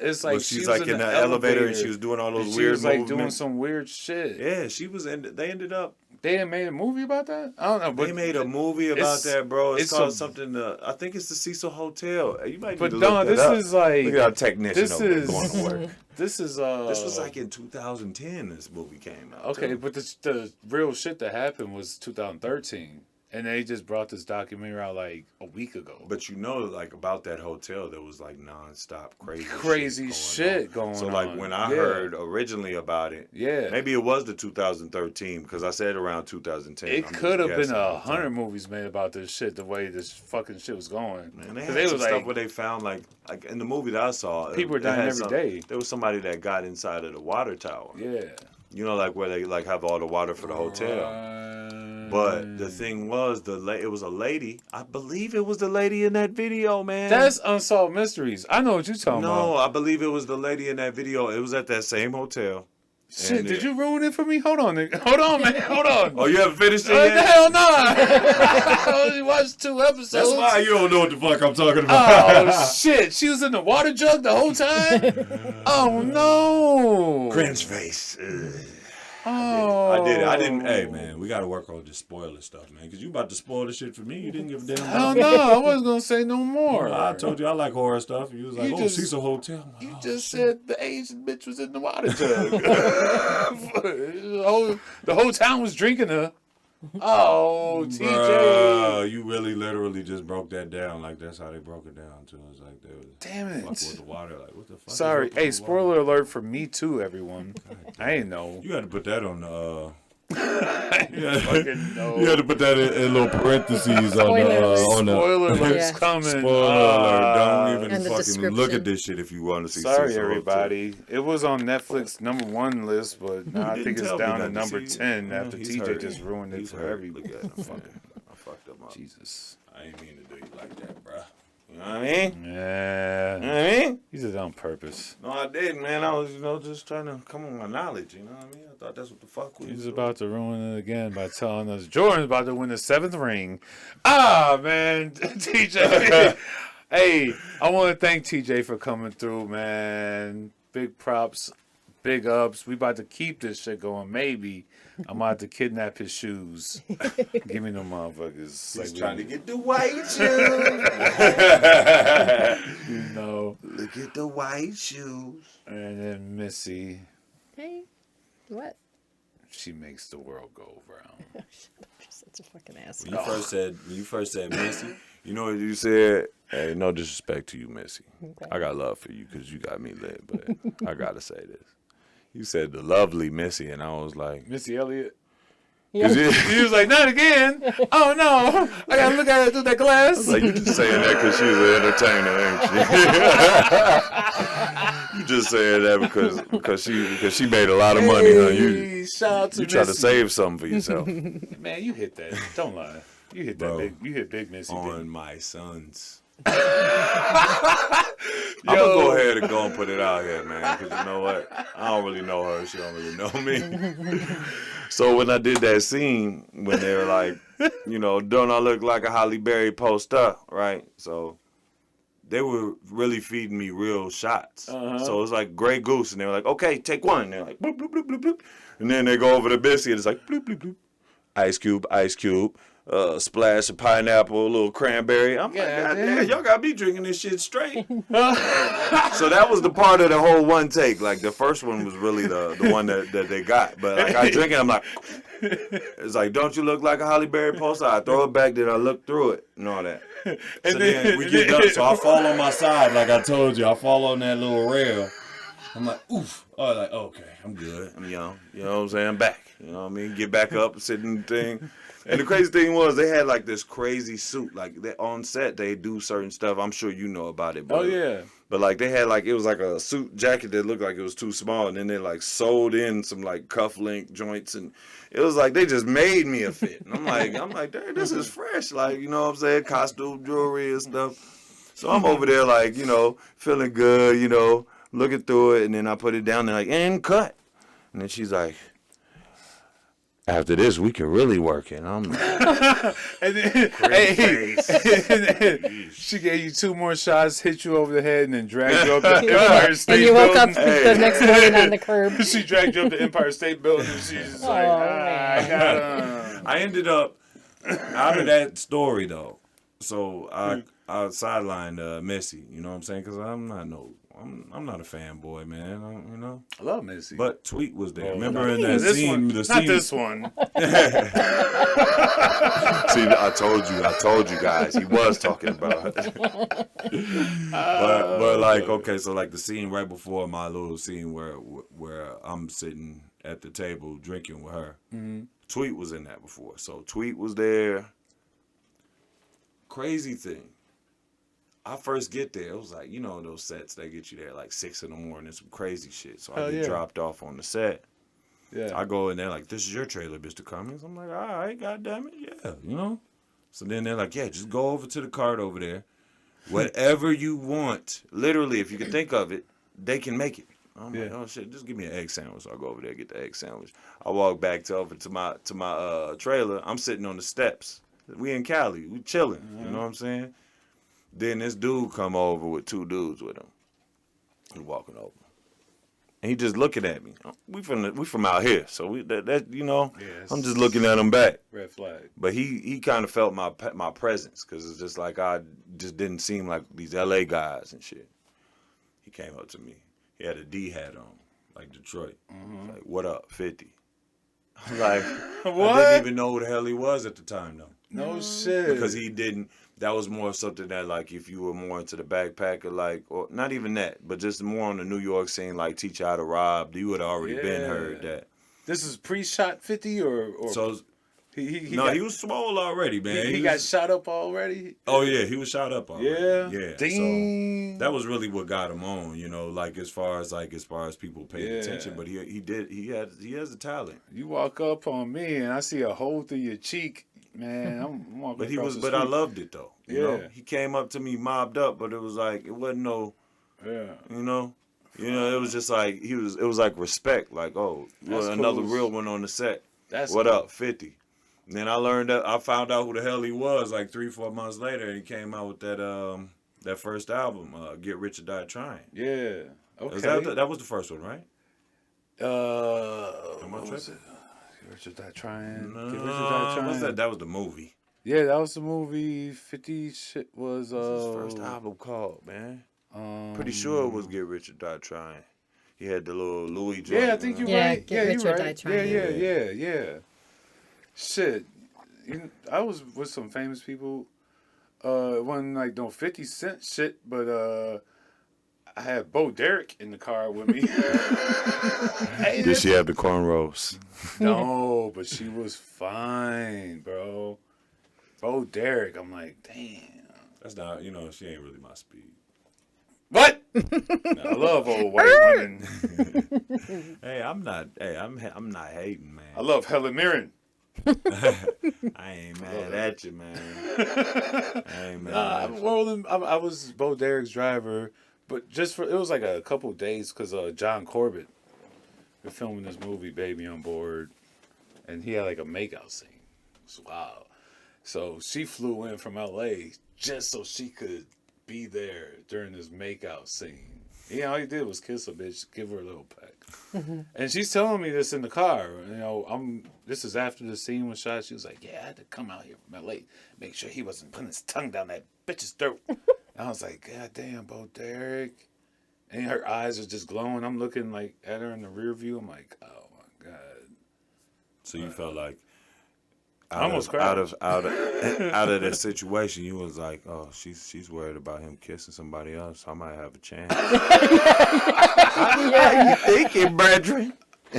it's like she's she like was in the elevator and she was doing all those and weird she was like movements. doing some weird shit. Yeah, she was they ended up. They had made a movie about that? I don't know. But They made a movie about it's- that, bro. It's it's called a- something. I think it's the Cecil Hotel. You might need But to no, look that this up. is like Look at our technician this over there is going to work. this is This was like in 2010. This movie came out. okay, too. but the real shit that happened was 2013, and they just brought this documentary out like a week ago. But like about that hotel, there was like nonstop Crazy shit going going So like on. when I Yeah. heard originally about it, Yeah. maybe it was the 2013 because I said around 2010. It I'm just could have been guessing at the 100 time. movies made about this shit. The way this fucking shit was going. Man, they 'Cause had they some was stuff like where they found like in the movie that I saw, People were it dying had every day. There was somebody that got inside of the water tower. Yeah. You know, like where they like have all the water for the hotel. But the thing was, it was a lady. I believe it was the lady in that video, man. That's Unsolved Mysteries. I know what you're talking No, about. I believe it was the lady in that video. It was at that same hotel. Shit, did you ruin it for me? Hold on, nigga. Hold on, man. Hold on. Oh, you haven't finished it The yet? hell no! I only watched 2 episodes. That's why you don't know what the fuck I'm talking about. Oh shit! She was in the water jug the whole time. Oh no! Cringe face. Oh, I did it. I didn't. Hey man, we gotta work on this spoiler stuff, man. Cause you about to spoil the shit for me. You didn't give a damn. Hell no! I wasn't gonna say no more. Well, I told you I like horror stuff. You was like, You oh, just- Cecil Hotel. I'm like, You oh, just shit. said the Asian bitch was in the water jug. the whole town was drinking her. Oh, TJ. Bruh, you really literally just broke that down. Like that's how they broke it down too. It's like they was Damn fucking it. with the water. Like what the fuck? Sorry. is up with Hey, the spoiler water? alert for me too, everyone. I ain't know. You had to put that on the. Fucking know. You had to put that in little parentheses on the Spoilers. on the. Spoiler alert's Yeah. coming. Spoiler alert! Don't even And the fucking look description. at this shit if you want to see. Sorry, Cecil Hotel. everybody. It was on Netflix #1 list, but now I You think didn't it's tell me down to nothing. number See, 10 yeah, after he's TJ hurt. just ruined it He's for hurt. everybody. Look at him. I fucked him up. Jesus. I ain't mean to do you like that, bruh. You know what I mean? You know Yeah. what I mean? He did it on purpose. No, I didn't, man. I was, just trying to come on my knowledge. You know what I mean? I thought that's what the fuck we He's was about to ruin it again by telling us Jordan's about to win the 7th ring. Ah, man. TJ. Hey, I want to thank TJ for coming through, man. Big props, big ups. We about to keep this shit going. Maybe I'm about to kidnap his shoes. Give me them motherfuckers. He's Like, trying to get the white shoes. you know. Look at the white shoes. And then Missy, Hey, what? she makes the world go round. You're such a fucking When asshole. you first said Missy, you know what you said? Hey, no disrespect to you, Missy. Okay. I got love for you because you got me lit, but I gotta say this. You said the lovely Missy, and I was like, Missy Elliott. Yeah. He was like, not again. Oh no, I gotta look at her through that glass. like you just saying that because she was an entertainer, ain't you? You just saying that because she made a lot of money, huh? Hey, shout out to You try to Missy. save something for yourself. Man, you hit that. Don't lie. You hit that Bro. big. You hit big Missy. On Big. my sons. I'm gonna go ahead and go and put it out here, man, because you know what? I don't really know her. She don't really know me. So when I did that scene, when they were like, don't I look like a Holly Berry poster, right? So they were really feeding me real shots. So it was like Grey Goose, and they were like, okay, take one. And they're like, bloop, bloop, bloop, bloop, bloop. And then they go over to Bissy, and it's like, bloop, bloop, bloop. Ice cube, splash of pineapple, a little cranberry. I'm like, God damn, y'all got me drinking this shit straight. So that was the part of the whole one take. Like the first one was really the one that they got. But like I drink it, I'm like, it's like, don't you look like a Holly Berry poster? I throw it back, then I look through it and all that. So then we get done. So I fall on my side, like I told you. I fall on that little rail. I'm like, oof. Oh, like, okay, I'm good. I'm young. You know what I'm saying? I'm back. You know what I mean? Get back up, sit in the thing. And the crazy thing was they had like this crazy suit. Like on set, they do certain stuff. I'm sure you know about it. But, Oh yeah. But like they had like, it was like a suit jacket that looked like it was too small. And then they like sewed in some like cuff link joints. And it was like they just made me a fit. And I'm like, "Dang, this is fresh." Like, you know what I'm saying? Costume, jewelry and stuff. So I'm over there like, feeling good, looking through it. And then I put it down and like, and cut. And then she's like, after this, we can really work it. I'm like, And then, and then she gave you 2 more shots, hit you over the head, and then dragged you up the Empire State And you woke up Building. the next morning on the curb. She dragged you up the Empire State Building, and she's just like, I got him. I ended up out of that story though. So I sidelined Missy. You know what I'm saying? Because I'm not a fanboy, man. I love Missy. But Tweet was there. Oh, Remember not in that this scene? one. The Not scene. this one. See, I told you guys. He was talking about it. but like, okay, so like the scene right before my little scene where I'm sitting at the table drinking with her. Mm-hmm. Tweet was in that before. So Tweet was there. Crazy thing. I first get there, it was like, those sets, they get you there like 6 a.m, some crazy shit. So I get dropped off on the set. Yeah. I go in there like, this is your trailer, Mr. Cummings. I'm like, all right, goddammit, yeah, So then they're like, yeah, just go over to the cart over there. Whatever you want, literally, if you can think of it, they can make it. I'm like, oh shit, just give me an egg sandwich. So I go over there, get the egg sandwich. I walk back over to my trailer. I'm sitting on the steps. We in Cali. We chilling. You know what I'm saying? Then this dude come over with 2 dudes with him. He walking over. And he just looking at me. We from out here, so that you know. Yes. I'm just looking at him back. Red flag. But he kind of felt my presence because it's just like I just didn't seem like these LA guys and shit. He came up to me. He had a D hat on, like Detroit. Like, what up, 50? I'm like, what? I didn't even know who the hell he was at the time though. No shit. Because he didn't. That was more something that, like, if you were more into the backpacker, like, or not even that, but just more on the New York scene, like, teach you how to rob, you would have already been heard that. This is pre-shot 50 or so he was swole already, man. He got shot up already? Oh, yeah, he was shot up already. Yeah. Dang. So that was really what got him on, you know, like, as far as people paying attention, but he has the talent. You walk up on me and I see a hole through your cheek. Man, I'm walking across the street. I loved it though. You know, he came up to me mobbed up, but it was like it wasn't no. Yeah. You know, it was just like it was like respect. Like, oh, another real one on the set. That's what up, 50. And then I found out who the hell he was like 3-4 months later, and he came out with that first album, Get Rich or Die Trying. Yeah. Okay. That was the first one, right? What was it? Richard Die Trying. No, what's that? That was the movie. Yeah, that was the movie. 50 shit was What's his first album called, man? Pretty sure it was Get Rich or Die Trying. He had the little Louis joint. Yeah, I think you're right. Get Rich or Die Trying. Yeah. Shit. I was with some famous people. It wasn't like no 50 Cent shit, but I had Bo Derek in the car with me. Did she have the cornrows? No, but she was fine, bro. Bo Derek, I'm like, damn. That's not, she ain't really my speed. What? I love old white women. Hey, I'm not hating, man. I love Helen Mirren. I ain't mad at you, man. I ain't mad at you. I was Bo Derek's driver. But it was like a couple days because John Corbett, we're filming this movie, Baby on Board, and he had like a makeout scene. It was wild. So she flew in from LA just so she could be there during this makeout scene. All he did was kiss a bitch, give her a little peck. And she's telling me this in the car. This is after the scene was shot. She was like, yeah, I had to come out here from LA, make sure he wasn't putting his tongue down that bitch's throat. I was like, God damn, Bo Derek. And her eyes are just glowing. I'm looking like at her in the rear view. I'm like, oh my God. So you felt like out of that situation, you was like, oh, she's worried about him kissing somebody else. I might have a chance. How you thinking, brethren? I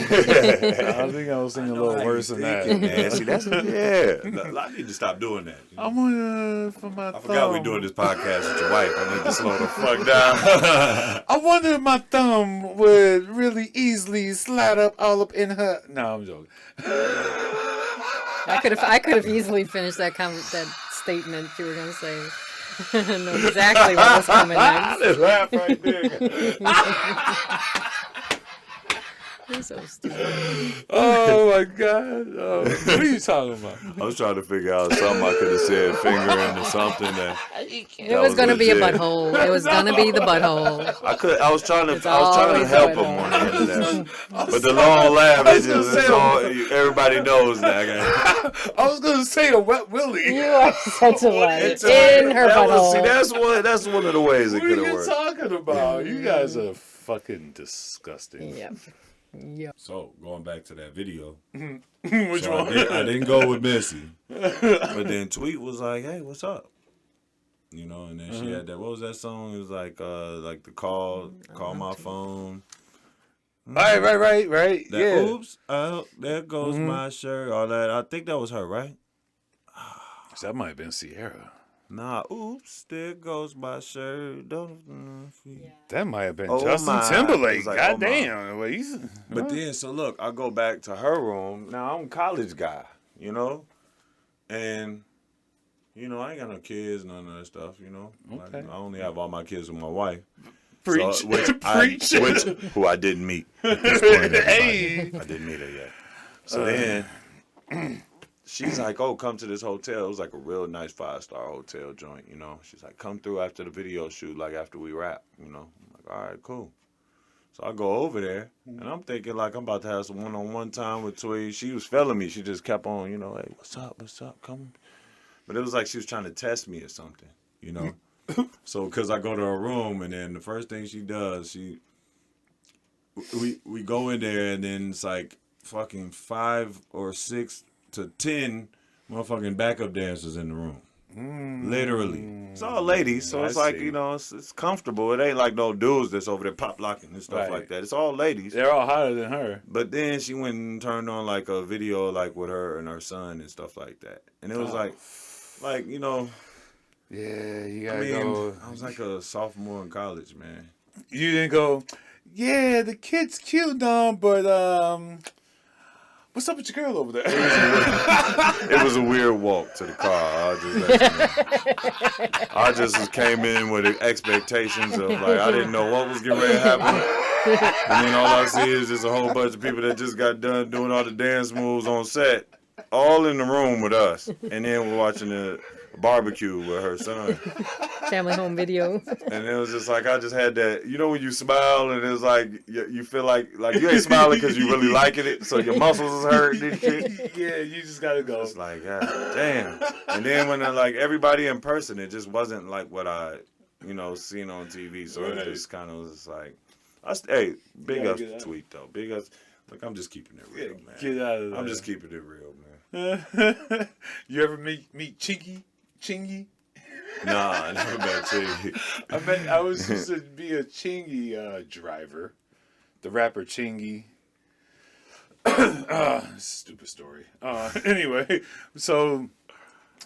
think I was thinking a little worse than that. Man. See, I need to stop doing that. I wonder for my thumb. I forgot we're doing this podcast with your wife. I need to slow the fuck down. I wonder if my thumb would really easily slide up all up in her. No, I'm joking. I could have easily finished that statement you were gonna say. I know exactly what was coming next. Just laugh right there. You're so stupid. Oh my God. What are you talking about? I was trying to figure out something I could have said, fingering or something. It was going to be a butthole. It was going to be the butthole. I was trying to help him on the end of that. But the long laugh, everybody knows that. I was going to say a wet willy. You are such a wet. In her butthole. That's one of the ways it could have worked. What are you talking about? You guys are fucking disgusting. Yep. Yep. So, going back to that video. Which one? I didn't go with Missy. But then Tweet was like, hey, what's up? And then she had that, what was that song? It was like the call my phone. Right. Yeah. Oops, there goes my shirt, all that. I think that was her, right? That might have been Sierra. Nah, oops, there goes my shirt. That might have been Justin Timberlake. Like, goddamn. But then, so look, I go back to her room. Now, I'm a college guy, And, I ain't got no kids, none of that stuff, Okay. Like, I only have all my kids with my wife. Preach. So, which Preach. who I didn't meet at this point in time. Hey. I didn't meet her yet. So then she's like, "Oh, come to this hotel." It was like a real nice 5-star hotel joint, you know. She's like, "Come through after the video shoot, like after we wrap, you know." I'm like, "All right, cool." So I go over there, and I'm thinking like I'm about to have some one-on-one time with Twee. She was feeling me. She just kept on, you know, "Hey, what's up, come." But it was like she was trying to test me or something, you know. So, because I go to her room, and then the first thing she does, we go in there, and then it's like fucking 5 or 6 to 10 motherfucking backup dancers in the room. Literally. It's all ladies, so it's like, you know, it's comfortable. It ain't like no dudes that's over there pop locking and stuff like that. It's all ladies. They're all hotter than her. But then she went and turned on like a video like with her and her son and stuff like that. And it was like, you know. Yeah, you gotta go. I was like a sophomore in college, man. You didn't go, yeah, the kid's cute, Dom, but what's up with your girl over there? It was a weird walk to the car. I just came in with expectations of like I didn't know what was getting ready to happen, and then all I see is just a whole bunch of people that just got done doing all the dance moves on set, all in the room with us, and then we're watching the barbecue with her son. Family home video. And it was just like I just had that, you know, when you smile and it's like you feel like you ain't smiling because you really liking it, so your muscles is hurting and shit. Yeah, you just gotta go. It's like, God damn. And then when I like everybody in person, it just wasn't like what I, you know, seen on TV. So it just kind of was like, hey, big ups to Tweet though. Big ups. Look, I'm just keeping it real, man. Get out of there. I'm just keeping it real, man. You ever meet Chingy? Nah, I never met Chingy. I was supposed to be a Chingy driver. The rapper Chingy. Stupid story. Anyway, so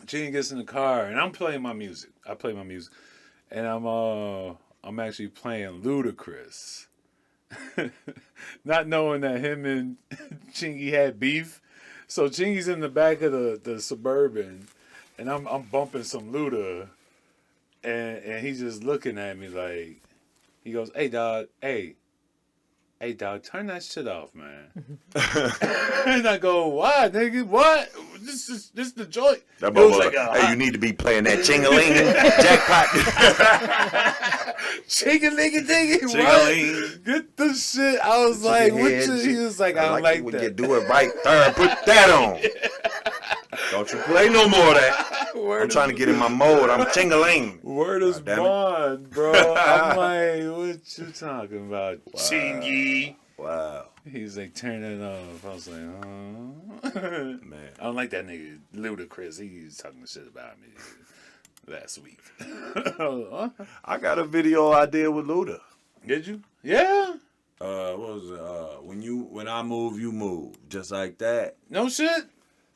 Chingy gets in the car and I'm playing my music. I play my music, and I'm actually playing Ludacris, not knowing that him and Chingy had beef. So Chingy's in the back of the Suburban, and I'm bumping some Luda, and he's just looking at me like, he goes, "Hey dog, hey dog, turn that shit off, man." And I go, "Why, nigga? What? This is the joint." That boy was like, "Hey, you need to be playing that ching-a-ling jackpot." Ching-a-ling-a-ding, what? Get the shit. I was like, "What?" He was like, "I don't like that." When you do it right there, put that on. Don't you play no more of that. I'm trying to get in my mode. I'm ching-a-ling. Word is bond, bro. I'm like, what you talking about? Wow. Chingy. Wow. He's like, turn it off. I was like, oh. Man. I don't like that nigga Ludacris. He's talking shit about me last week. I got a video I did with Luda. Did you? Yeah. What was it? When I move, you move. Just like that. No shit.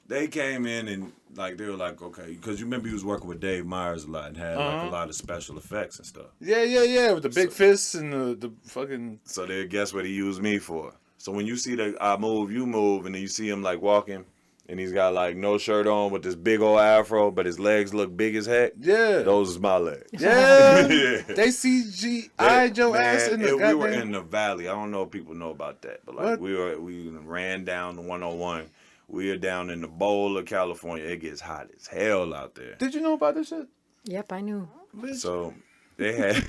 They came in and like they were like, okay, because you remember he was working with Dave Myers a lot and had like a lot of special effects and stuff. Yeah, with the big fists and the fucking. So they guess what he used me for. So when you see the I move, you move, and then you see him like walking, and he's got like no shirt on with this big old afro, but his legs look big as heck. Yeah, those is my legs. Yeah, They CGI'd your ass in the we were in the valley. I don't know if people know about that, but like we ran down the 101. We are down in the bowl of California. It gets hot as hell out there. Did you know about this shit? Yep, I knew. So they had.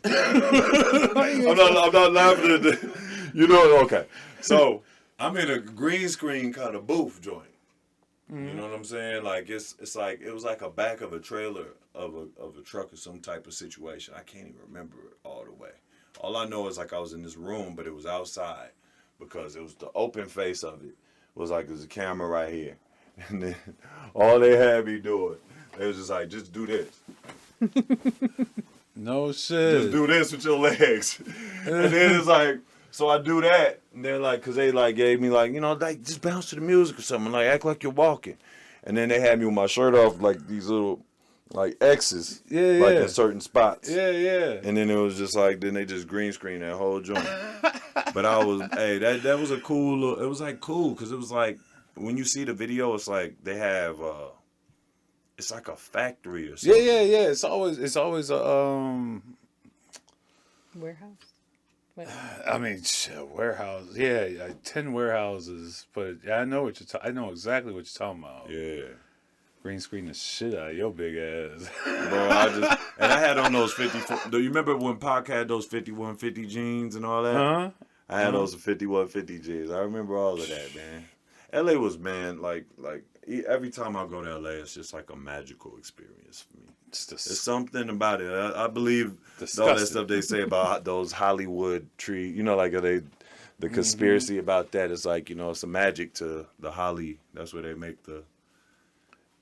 I'm not laughing at that. You know, okay. So I'm in a green screen kind of booth joint. You know what I'm saying? Like it's like it was like a back of a trailer of a truck or some type of situation. I can't even remember it all the way. All I know is like I was in this room, but it was outside because it was the open face of it. Was like there's a camera right here, and then all they had me doing, they was just like, just do this. No shit. Just do this with your legs, and then it's like, so I do that, and they're like, cause they like gave me like, you know, like just bounce to the music or something, like act like you're walking, and then they had me with my shirt off, like these little, like X's, like in certain spots, and then it was just like, then they just green screen that whole joint. But I was, that was a cool. It was like cool because it was like when you see the video, it's like they have, it's like a factory or something. Yeah. It's always Warehouse. What? I mean, shit, warehouse. Yeah, like 10 warehouses. But yeah, I know what you're. I know exactly what you're talking about. Yeah. Green screen the shit out of your big ass. Bro, I had on those 54. Do you remember when Pac had those 5150 jeans and all that? Huh? I had those 5150 jeans. I remember all of that, man. LA was, man, like every time I go to LA, it's just like a magical experience for me. There's something about it. I believe all that stuff they say about those Hollywood tree. You know, like the conspiracy about that. It's like, you know, it's a magic to the Holly. That's where they make the.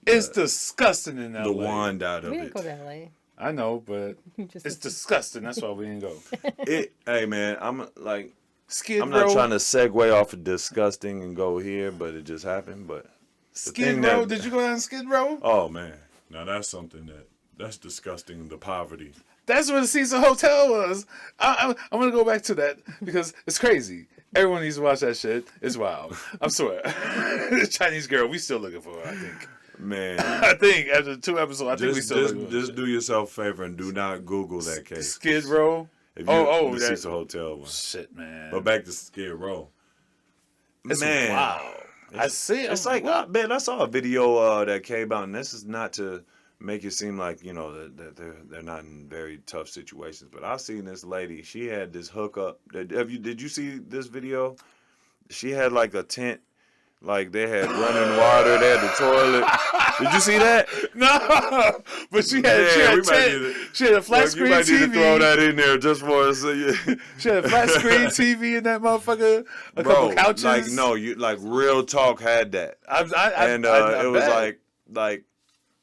It's disgusting in LA. The wand out of We it. didn't go to LA. I know, but it's disgusting. That's why we didn't go. Hey, man, I'm like. Skid I'm Row. not trying to segue off of disgusting and go here, but it just happened. But Skid Row. Did you go down Skid Row? Oh man, now that's something that's disgusting. The poverty. That's where the Cecil Hotel was. I'm gonna go back to that because it's crazy. Everyone needs to watch that shit. It's wild. I swear. The Chinese girl. We still looking for her. I think. Man, I think after 2 episodes, I think we still looking for her. Just do yourself a favor and do not Google that case. Skid Row. The Cecil Hotel one. Shit, man. But back to Skid Row. It's wild. I see it. It's like, man, I saw a video that came out, and this is not to make it seem like, you know, that they're not in very tough situations. But I seen this lady. She had this hookup. Did you see this video? She had like a tent. Like they had running water, they had the toilet. Did you see that? No, but she had a flat screen TV. You might need to throw that in there just for us. She had a flat screen TV in that motherfucker. Couple couches. Like no, like real talk had that. It was like.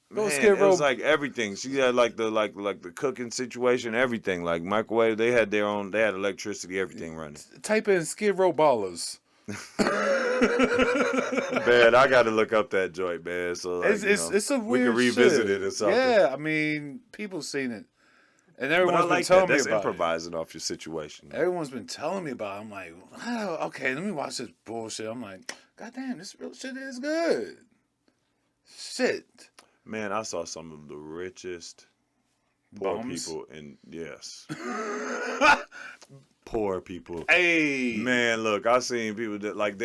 Man, it was like everything. She had like the cooking situation, everything. Like microwave, they had electricity, everything running. Type in Skid Row ballers. Man, I got to look up that joint, man. So like, it's a weird. We can revisit it or something. Yeah, I mean, people seen it, and everyone's been telling me That's about improvising off your situation. Everyone's been telling me about it. I'm like, wow, okay, let me watch this bullshit. I'm like, goddamn, this real shit is good. Shit. Man, I saw some of the richest poor people, and yes. Poor people. Hey, man, look, I seen people that like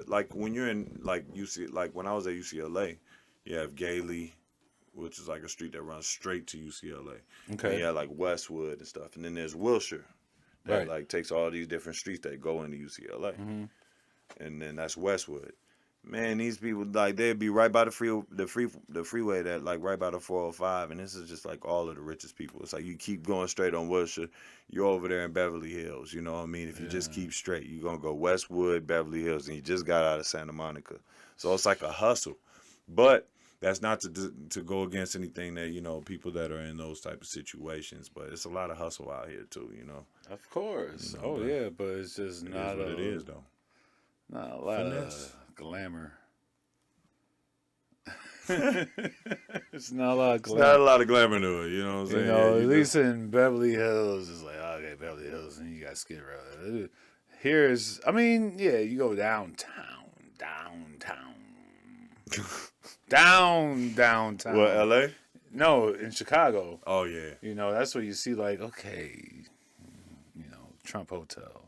like when you're in like like when I was at UCLA, you have Gailey, which is like a street that runs straight to UCLA. Okay. And you have like Westwood and stuff, and then there's Wilshire, that like takes all these different streets that go into UCLA, and then that's Westwood. Man, these people like they'd be right by the freeway that like right by the 405, and this is just like all of the richest people. It's like you keep going straight on Wilshire, you're over there in Beverly Hills. You know what I mean? If you just keep straight, you're gonna go Westwood, Beverly Hills, and you just got out of Santa Monica. So it's like a hustle, but that's not to go against anything that, you know, people that are in those type of situations. But it's a lot of hustle out here too. You know. Of course. You know, but it's just not what it is though. Not a lot of glamour. It's not a lot of glamour. It's not a lot of glamour to it, you know what I'm saying? You know, at least in Beverly Hills, it's like, okay, Beverly Hills, and you got Skid Row. Here's, I mean, yeah, you go downtown. Downtown. What, L.A.? No, in Chicago. Oh, yeah. You know, that's where you see, like, okay, you know, Trump Hotel.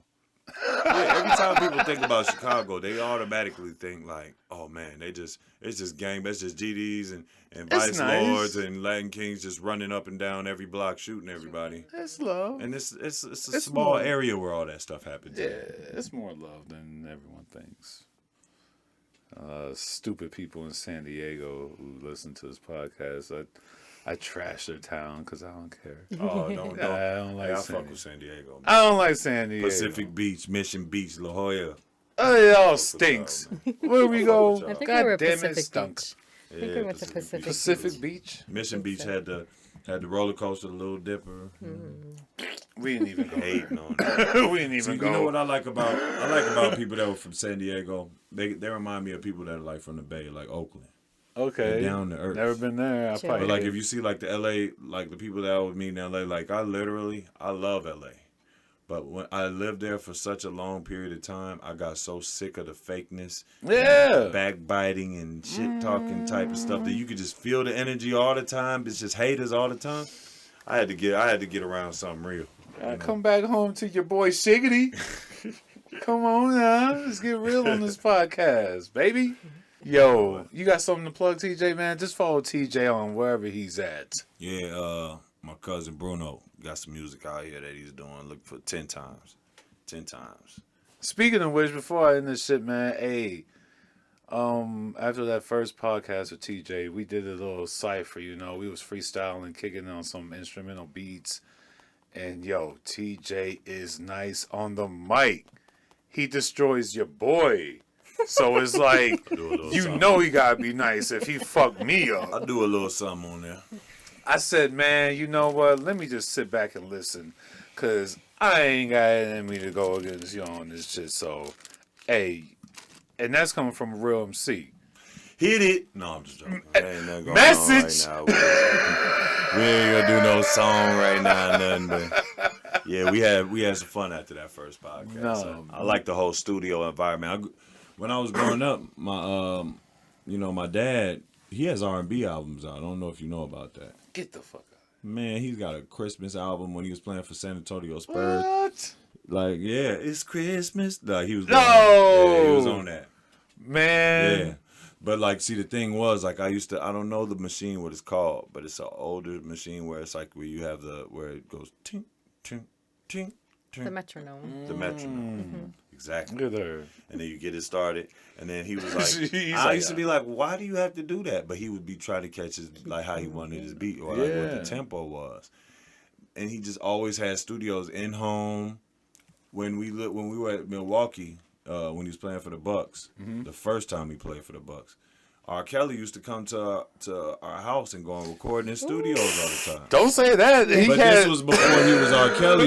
Yeah, every time people think about Chicago, they automatically think like, oh man, it's just gang, that's just GDs and vice lords and Latin kings just running up and down every block shooting everybody. It's love. And it's a small area where all that stuff happens. Yeah, it's more love than everyone thinks. Stupid people in San Diego who listen to this podcast, I trash their town because I don't care. Oh, don't. I don't like. I fuck with San Diego. Man. I don't like San Diego. Pacific Beach, Mission Beach, La Jolla. Oh, it all stinks. Where we go? I think God we were damn Pacific it, stunk. Beach. I think we went to Pacific. Pacific Beach. Mission Beach had the roller coaster, the Little Dipper. We didn't even go. Hating on that. We didn't even go. You know what I like about people that were from San Diego? They remind me of people that are like from the Bay, like Oakland. Okay. They're down to earth. Never been there. But like if you see like the LA, like the people that I would meet in LA, like I love LA. But when I lived there for such a long period of time, I got so sick of the fakeness, backbiting and shit talking type of stuff that you could just feel the energy all the time. It's just haters all the time. I had to get around something real. Come back home to your boy Shiggity. Come on now. Let's get real on this podcast, baby. Yo, you got something to plug, TJ, man? Just follow TJ on wherever he's at. Yeah, my cousin Bruno got some music out here that he's doing. Look for 10 times. 10 times. Speaking of which, before I end this shit, man, hey, after that first podcast with TJ, we did a little cipher, you know. We was freestyling, kicking on some instrumental beats. And yo, TJ is nice on the mic. He destroys your boy. So it's like, you know he gotta be nice if he fucked me up. I do a little something on there. I said, man, you know what? Let me just sit back and listen. Because I ain't got it in me to go against you on this shit. So, hey, and that's coming from a real MC. Hit it. No, I'm just joking. Ain't nothing going Message. on right now. We ain't gonna do no song right now, nothing. But yeah, we had some fun after that first podcast. No. So I like the whole studio environment. When I was growing up, my dad, he has R&B albums out. I don't know if you know about that. Get the fuck out. Man, he's got a Christmas album when he was playing for San Antonio Spurs. What? Like, yeah, it's Christmas. Like, he was No! he was on that. Man. Yeah. But, like, see, the thing was, like, I don't know the machine, what it's called, but it's an older machine where it's like where you have where it goes, ting, ting, ting, ting. The metronome. The metronome. Mm-hmm. Exactly. Look at her. And then you get it started, and then he was like, He's I like, used to be like, why do you have to do that? But he would be trying to catch his, like, how he wanted his beat or like what the tempo was. And he just always had studios in home. When we were at Milwaukee, when he was playing for the Bucks, the first time he played for the Bucks, R. Kelly used to come to our house and go and record in his studios all the time. Don't say that. This was before he was R. Kelly.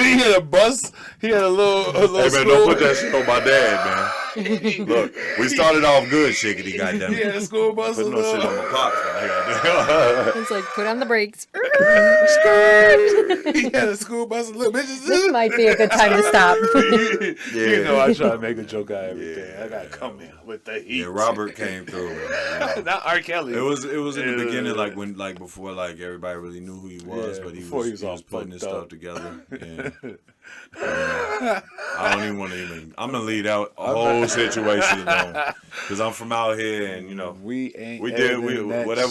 He had a bus. He had a little Hey, man, school. don't put that shit on my dad, man. Look, we started off good, Shiggity, goddamn He had a it. school bus. Put no shit on my pops, man. Goddamn. It's like, put on the brakes. He had a school bus. Little bitches. This might be a good time to stop. You know, I try to make a joke out of everything. I gotta come in with the heat. Yeah, Robert came through. Not R. Kelly. It was in the beginning, before everybody really knew who he was, but he was putting his stuff together. And, I don't even want to I'm gonna lead out a whole situation, because I'm from out here, and we whatever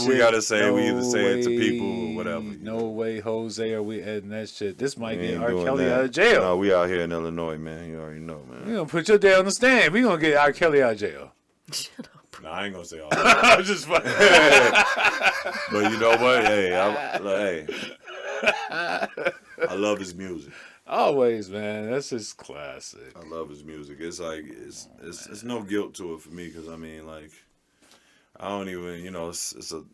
we gotta say, we either say it to people or whatever. No way, Jose, are we editing that shit? This might We get ain't R. doing Kelly that. out of jail. No, we out here in Illinois, man. You already know, man. We gonna put your dad on the stand. We gonna get R. Kelly out of jail. Shut up. Nah, I ain't gonna say all that. I'm just fucking. But you know what? Hey, I love his music. Always, man. That's just classic. I love his music. It's like it's no guilt to it for me, because I mean, like, I don't even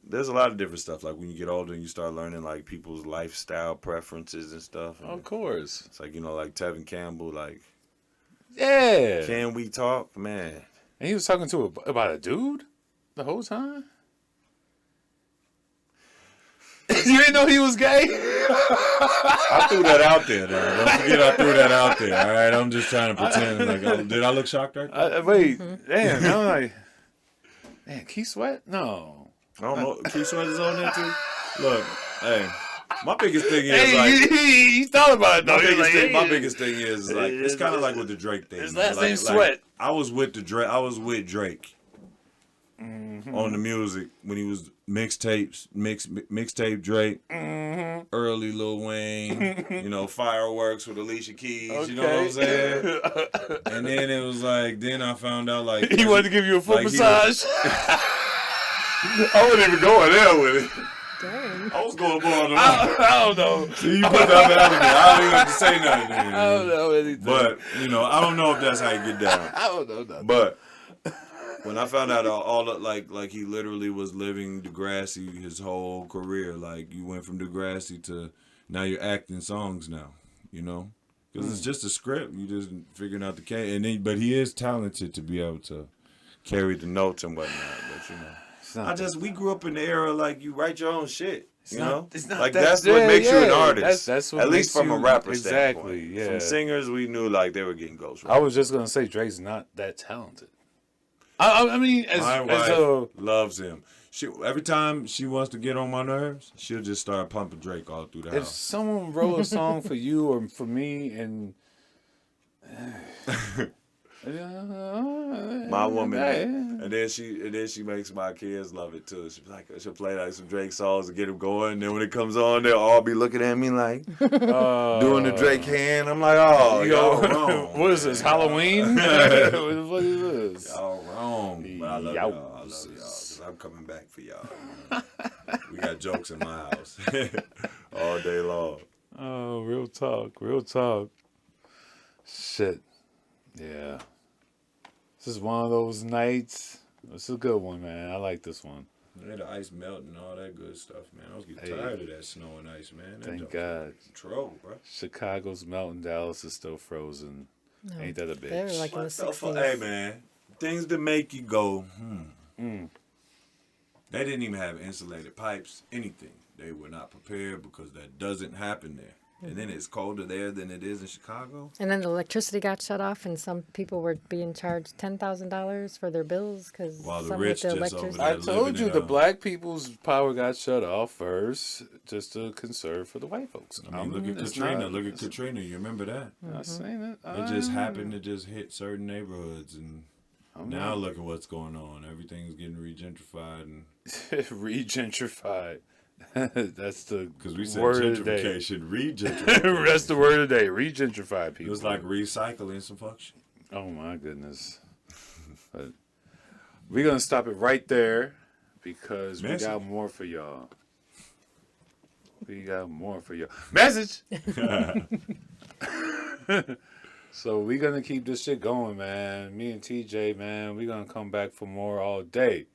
there's a lot of different stuff. Like when you get older and you start learning like people's lifestyle preferences and stuff. And Of course. it's like like Tevin Campbell. Like, Yeah. can we talk, man? And he was talking about a dude the whole time? You didn't know he was gay? I threw that out there, man. Don't forget I threw that out there. All right, I'm just trying to pretend like did I look shocked right there? Wait. Damn. I'm like, man, Keith Sweat? No. I don't know. Keith Sweat is on there too. Look, hey, my biggest thing is Hey, like. he thought about it though. My biggest thing is like it's kind of like with the Drake thing. His last like, name's Sweat. I was with Drake on the music when he was mixtape Drake, early Lil Wayne, Fireworks with Alicia Keys. You know what I'm saying? And then it was like, then I found out like He wanted to give you a foot like, massage. I wasn't even going there with it. Dang. I was going more on the I don't know. See, you put that out of me. I don't even have to say nothing. I don't know anything. But, I don't know if that's how you get down. I don't know nothing. But when I found out all the, like he literally was living Degrassi his whole career. Like, you went from Degrassi to now you're acting songs now, Because it's just a script. You just figuring out the but he is talented to be able to carry the notes and whatnot. But, we grew up in the era like you write your own shit. It's not like that- that's what makes you an yeah. artist. That's what at least makes from a you- rapper exactly, standpoint. yeah. From singers, we knew like they were getting ghost. I was just gonna say Drake's not that talented. I mean, My wife loves him. Every time she wants to get on my nerves, she'll just start pumping Drake all through the If house. someone wrote a song for you or for me, and My woman, and then she makes my kids love it too. She'll play like some Drake songs to get them going. And then when it comes on, they'll all be looking at me like doing the Drake hand. I'm like, oh, y'all wrong. What is this, Halloween? What the fuck is this? Y'all wrong. But I love y'all. I love y'all because I'm coming back for y'all. We got jokes in my house all day long. Oh, real talk, real talk. Shit. Yeah. This is one of those nights. This is a good one, man. I like this one. Yeah, the ice melting and all that good stuff, man. I was getting tired of that snow and ice, man. That Thank God. Control, bro. Chicago's melting. Dallas is still frozen. No, Ain't that a bitch? they were like in the What the fuck? 60s. Hey, man. Things that make you go, Mm. They didn't even have insulated pipes, anything. They were not prepared because that doesn't happen there. And then it's colder there than it is in Chicago. And then the electricity got shut off, and some people were being charged $10,000 for their bills because While the some rich with the just over electricity. there. I told living you it the up. black people's power got shut off first, just to conserve for the white folks. I mean, look at It's Katrina. not- Look at Katrina. You remember that? I seen it. It just happened to just hit certain neighborhoods. And now look at what's going on. Everything's getting regentrified. And Regentrified. That's the because we said word of the day. gentrification, regentrification. That's the word of the day. Regentrified It people. was like recycling some fuck shit. Oh my goodness. But we're gonna stop it right there because we Message. got more for y'all. We got more for y'all. Message. So we're gonna keep this shit going, man. Me and TJ, man, we're gonna come back for more all day.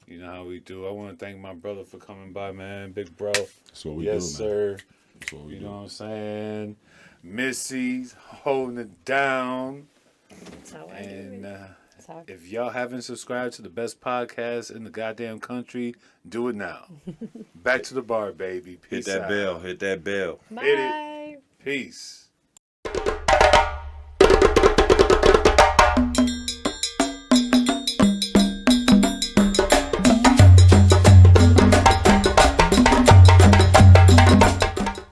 You know how we do. I want to thank my brother for coming by, man. Big bro. That's what we do, man. Yes, sir. That's what we You do. know what I'm saying? Missy's holding it down. That's how I do And it. That's how- if y'all haven't subscribed to the best podcast in the goddamn country, do it now. Back to the bar, baby. Hit Peace that out. bell. Hit that bell. Hit it. Bye. Peace.